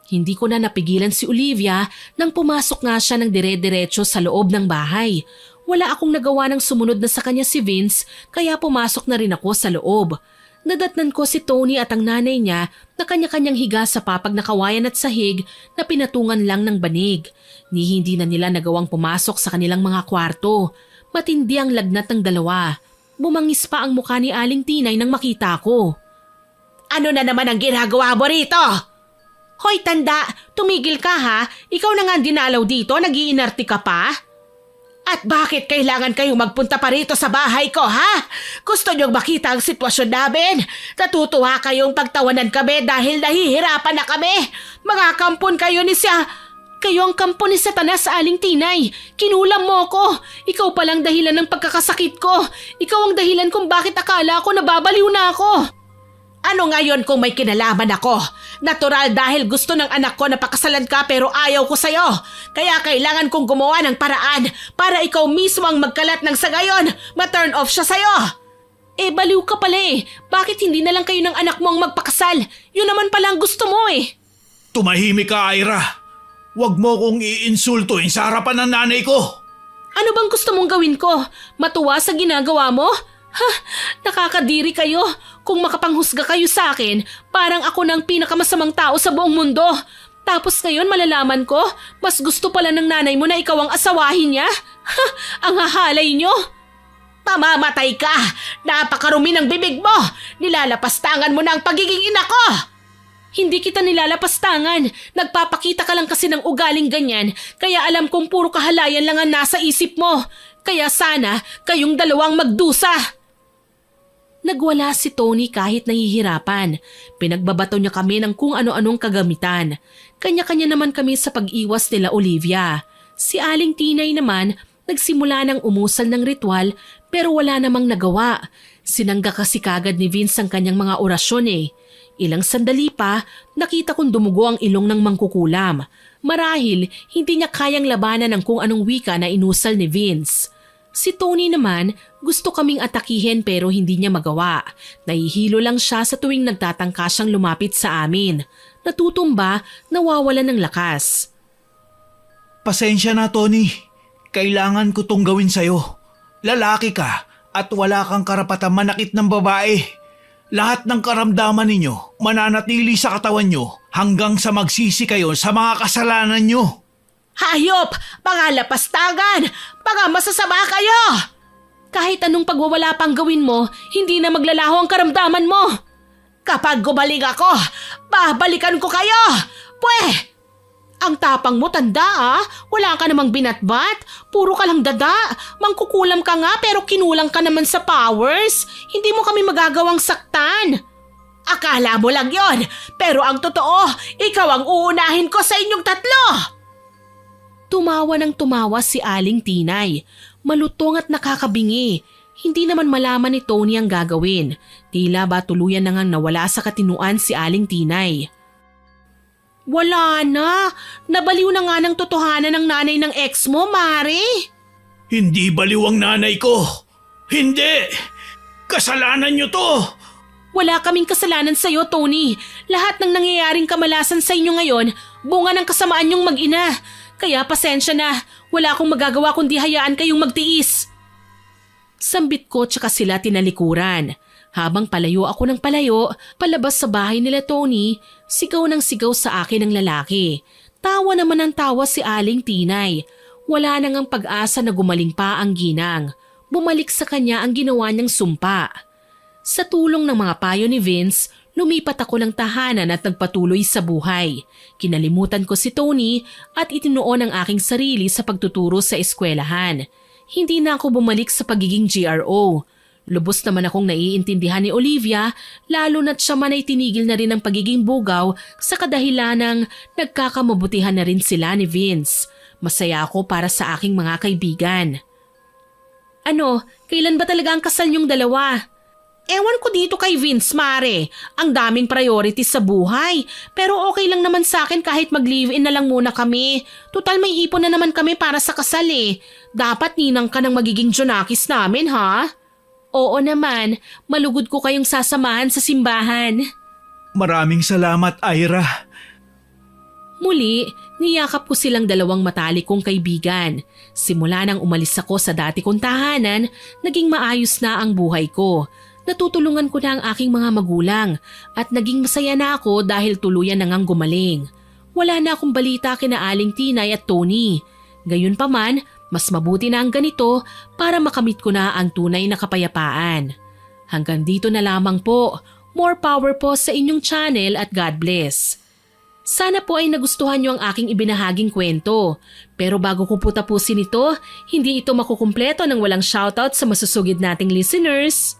Hindi ko na napigilan si Olivia nang pumasok nga siya ng dire-diretso sa loob ng bahay. Wala akong nagawa ng sumunod na sa kanya si Vince kaya pumasok na rin ako sa loob. Nadatnan ko si Tony at ang nanay niya na kanya-kanyang higa sa papag na kawayan at sahig na pinatungan lang ng banig. Ni hindi na nila nagawang pumasok sa kanilang mga kwarto. Matindi ang lagnat ng dalawa. Bumangis pa ang mukha ni Aling Tinay nang makita ko. Ano na naman ang ginagawa mo rito? Hoy tanda, tumigil ka ha? Ikaw na nga ang dinalaw dito, nag-iinarte ka pa? At bakit kailangan kayong magpunta pa rito sa bahay ko ha? Gusto niyong makita ang sitwasyon namin? Natutuwa kayong pagtawanan kami dahil nahihirapan na kami? Mga kampon kayo ni siya. Kayo ang kampo ni Satanas, Aling Tinay. Kinulam mo ko. Ikaw palang dahilan ng pagkakasakit ko. Ikaw ang dahilan kung bakit akala ko nababaliw na ako. Ano ngayon kung may kinalaman ako? Natural dahil gusto ng anak ko na pakasalan ka pero ayaw ko sa'yo. Kaya kailangan kong gumawa ng paraan para ikaw mismo ang magkalat ng sa gayon. Ma-turn off siya sa'yo. Baliw ka pala eh. Bakit hindi na lang kayo ng anak mo ang magpakasal? Yun naman pala ang gusto mo eh. Tumahimik ka, Ira. Huwag mo kong iinsultuin sa harapan ng nanay ko. Ano bang gusto mong gawin ko? Matuwa sa ginagawa mo? Ha, nakakadiri kayo. Kung makapanghusga kayo sa akin, parang ako ng pinakamasamang tao sa buong mundo. Tapos ngayon malalaman ko, mas gusto pala ng nanay mo na ikaw ang asawahin niya? Ha, ang hahalay niyo. Mamamatay ka! Napakarumi ng bibig mo! Nilalapastangan mo na ang pagiging ina ko! Hindi kita nilalapastangan. Nagpapakita ka lang kasi ng ugaling ganyan, kaya alam kong puro kahalayan lang ang nasa isip mo. Kaya sana kayong dalawang magdusa. Nagwala si Tony kahit nahihirapan. Pinagbabato niya kami ng kung ano-anong kagamitan. Kanya-kanya naman kami sa pag-iwas nila Olivia. Si Aling Tinay naman nagsimula ng umusal ng ritual pero wala namang nagawa. Sinangga kasi kagad ni Vince ang kanyang mga orasyon eh. Ilang sandali pa, nakita kong dumugo ang ilong ng mangkukulam. Marahil, hindi niya kayang labanan ng kung anong wika na inusal ni Vince. Si Tony naman, gusto kaming atakihin pero hindi niya magawa. Nahihilo lang siya sa tuwing nagtatangka siyang lumapit sa amin. Natutumba, nawawalan ng lakas. Pasensya na, Tony. Kailangan ko tong gawin sa'yo. Lalaki ka at wala kang karapatang manakit ng babae. Lahat ng karamdaman ninyo mananatili sa katawan nyo hanggang sa magsisi kayo sa mga kasalanan nyo. Hayop! Mga lapastagan! Mga masasama kayo! Kahit anong pagwawala pang gawin mo, hindi na maglalaho ang karamdaman mo. Kapag gumaling ako, babalikan ko kayo! Pwe! Ang tapang mo, tanda. Wala ka namang binatbat. Puro ka lang dada. Mangkukulam ka nga pero kinulang ka naman sa powers. Hindi mo kami magagawang saktan. Akala mo lang yon, pero ang totoo, ikaw ang uunahin ko sa inyong tatlo. Tumawa ng tumawa si Aling Tinay. Malutong at nakakabingi. Hindi naman malaman ni Tony ang gagawin. Tila ba tuluyan na ngang nawala sa katinuan si Aling Tinay. Wala na. Nabaliw na nga ng totohanan ng nanay ng ex mo, Mare. Hindi baliw ang nanay ko. Hindi! Kasalanan nyo to! Wala kaming kasalanan sa iyo, Tony. Lahat ng nangyayaring kamalasan sa inyo ngayon, bunga ng kasamaan niyong mag-ina. Kaya pasensya na. Wala akong magagawa kundi hayaan kayong magtiis. Sambit ko tsaka sila tinalikuran. Habang palayo ako ng palayo, palabas sa bahay nila Tony, sigaw ng sigaw sa akin ng lalaki. Tawa naman ng tawa si Aling Tinay. Wala nang ang pag-asa na gumaling pa ang ginang. Bumalik sa kanya ang ginawa niyang sumpa. Sa tulong ng mga payo ni Vince, lumipat ako ng tahanan at nagpatuloy sa buhay. Kinalimutan ko si Tony at itinuon ang aking sarili sa pagtuturo sa eskwelahan. Hindi na ako bumalik sa pagiging GRO. Lubos naman akong naiintindihan ni Olivia, lalo na't siya man ay tinigil na rin ang pagiging bugaw sa kadahilanang nagkakamabutihan na rin sila ni Vince. Masaya ako para sa aking mga kaibigan. Ano, kailan ba talaga ang kasal niyong dalawa? Ewan ko dito kay Vince, Mare. Ang daming priorities sa buhay. Pero okay lang naman sa akin kahit mag-live-in na lang muna kami. Tutal may ipon na naman kami para sa kasal eh. Dapat ninang ka ng magiging Jonakis namin, ha? Oo naman, malugod ko kayong sasamahan sa simbahan. Maraming salamat, Ira. Muli, niyakap ko silang dalawang matalik kong kaibigan. Simula nang umalis ako sa dati kong tahanan, naging maayos na ang buhay ko. Natutulungan ko na ang aking mga magulang at naging masaya na ako dahil tuluyan na ngang gumaling. Wala na akong balita kina Aling Tinay at Tony. Gayunpaman, mas mabuti na ang ganito para makamit ko na ang tunay na kapayapaan. Hanggang dito na lamang po. More power po sa inyong channel at God bless. Sana po ay nagustuhan niyo ang aking ibinahaging kwento. Pero bago ko po tapusin ito, hindi ito makukumpleto nang walang shoutout sa masusugid nating listeners.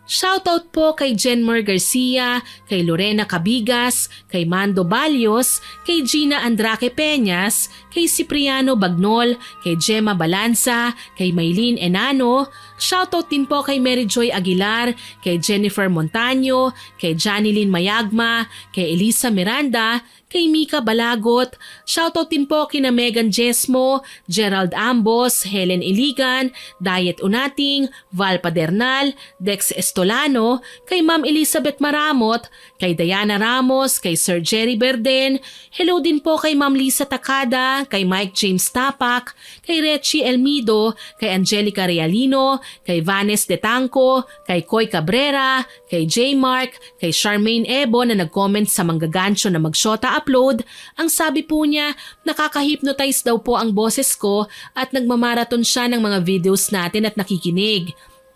Shoutout po kay Jenmer Garcia, kay Lorena Cabigas, kay Mando Balios, kay Gina Andraque Peñas, kay Cipriano Bagnol, kay Gemma Balanza, kay Maylene Enano. Shoutout din po kay Mary Joy Aguilar, kay Jennifer Montaño, kay Janilyn Mayagma, kay Elisa Miranda, kay Mika Balagot. Shoutout din po kina Megan Jesmo, Gerald Ambos, Helen Iligan, Diet Unating, Val Padernal, Dex Estolano, kay Ma'am Elizabeth Maramot, kay Diana Ramos, kay Sir Jerry Berden. Hello din po kay Ma'am Lisa Takada, kay Mike James Tapak, kay Rechi Elmido, kay Angelica Realino, kay Vanes De Tanco, kay Koy Cabrera, kay J. Mark, kay Charmaine Ebo na nag-comment sa manggagancho na mag-shota upload. Ang sabi po niya, nakaka-hypnotize daw po ang boses ko at nagmamarathon siya ng mga videos natin at nakikinig.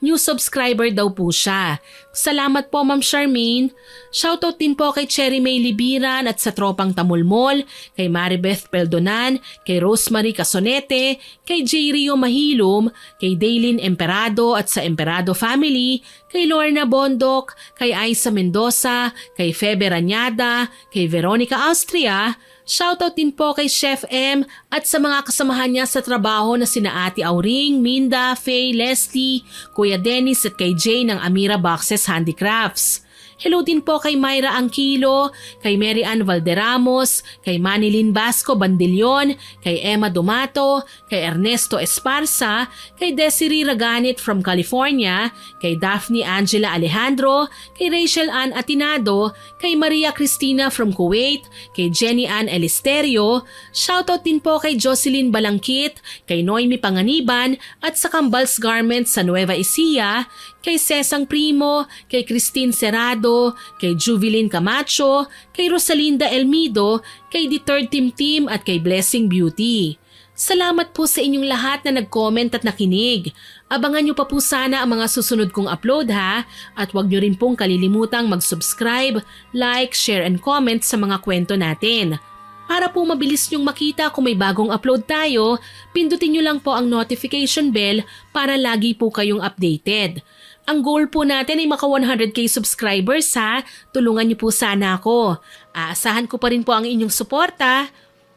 New subscriber daw po siya. Salamat po Ma'am Charmaine. Shoutout din po kay Cherry May Libiran at sa tropang Tamulmol, kay Maribeth Peldonan, kay Rosemary Casonete, kay J. Rio Mahilom, kay Daylin Emperado at sa Emperado family, kay Lorna Bondok, kay Aiza Mendoza, kay Febe Ranyada, kay Veronica Austria. Shoutout din po kay Chef M at sa mga kasamahan niya sa trabaho na sina Ate Auring, Minda, Faye, Leslie, Kuya Dennis at kay Jay ng Amira Boxes Handicrafts. Hello din po kay Myra Angkilo, kay Mary Ann Valderamos, kay Manilyn Basco Bandillon, kay Emma Domato, kay Ernesto Esparza, kay Desiree Raganit from California, kay Daphne Angela Alejandro, kay Rachel Ann Atinado, kay Maria Cristina from Kuwait, kay Jenny Ann Elisterio, shoutout din po kay Jocelyn Balangkit, kay Noemi Panganiban at sa Kambals Garments sa Nueva Ecija, kay Cesang Primo, kay Christine Serrado, kay Juvilin Camacho, kay Rosalinda Elmido, kay The Third Team at kay Blessing Beauty. Salamat po sa inyong lahat na nag-comment at nakinig. Abangan nyo pa po sana ang mga susunod kong upload ha, at huwag nyo rin pong kalilimutang mag-subscribe, like, share and comment sa mga kwento natin. Para po mabilis nyong makita kung may bagong upload tayo, pindutin nyo lang po ang notification bell para lagi po kayong updated. Ang goal po natin ay maka 100k subscribers ha, tulungan nyo po sana ako. Aasahan ko pa rin po ang inyong suporta.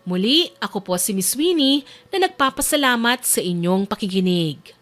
Muli, ako po si Miss Winnie na nagpapasalamat sa inyong pakikinig.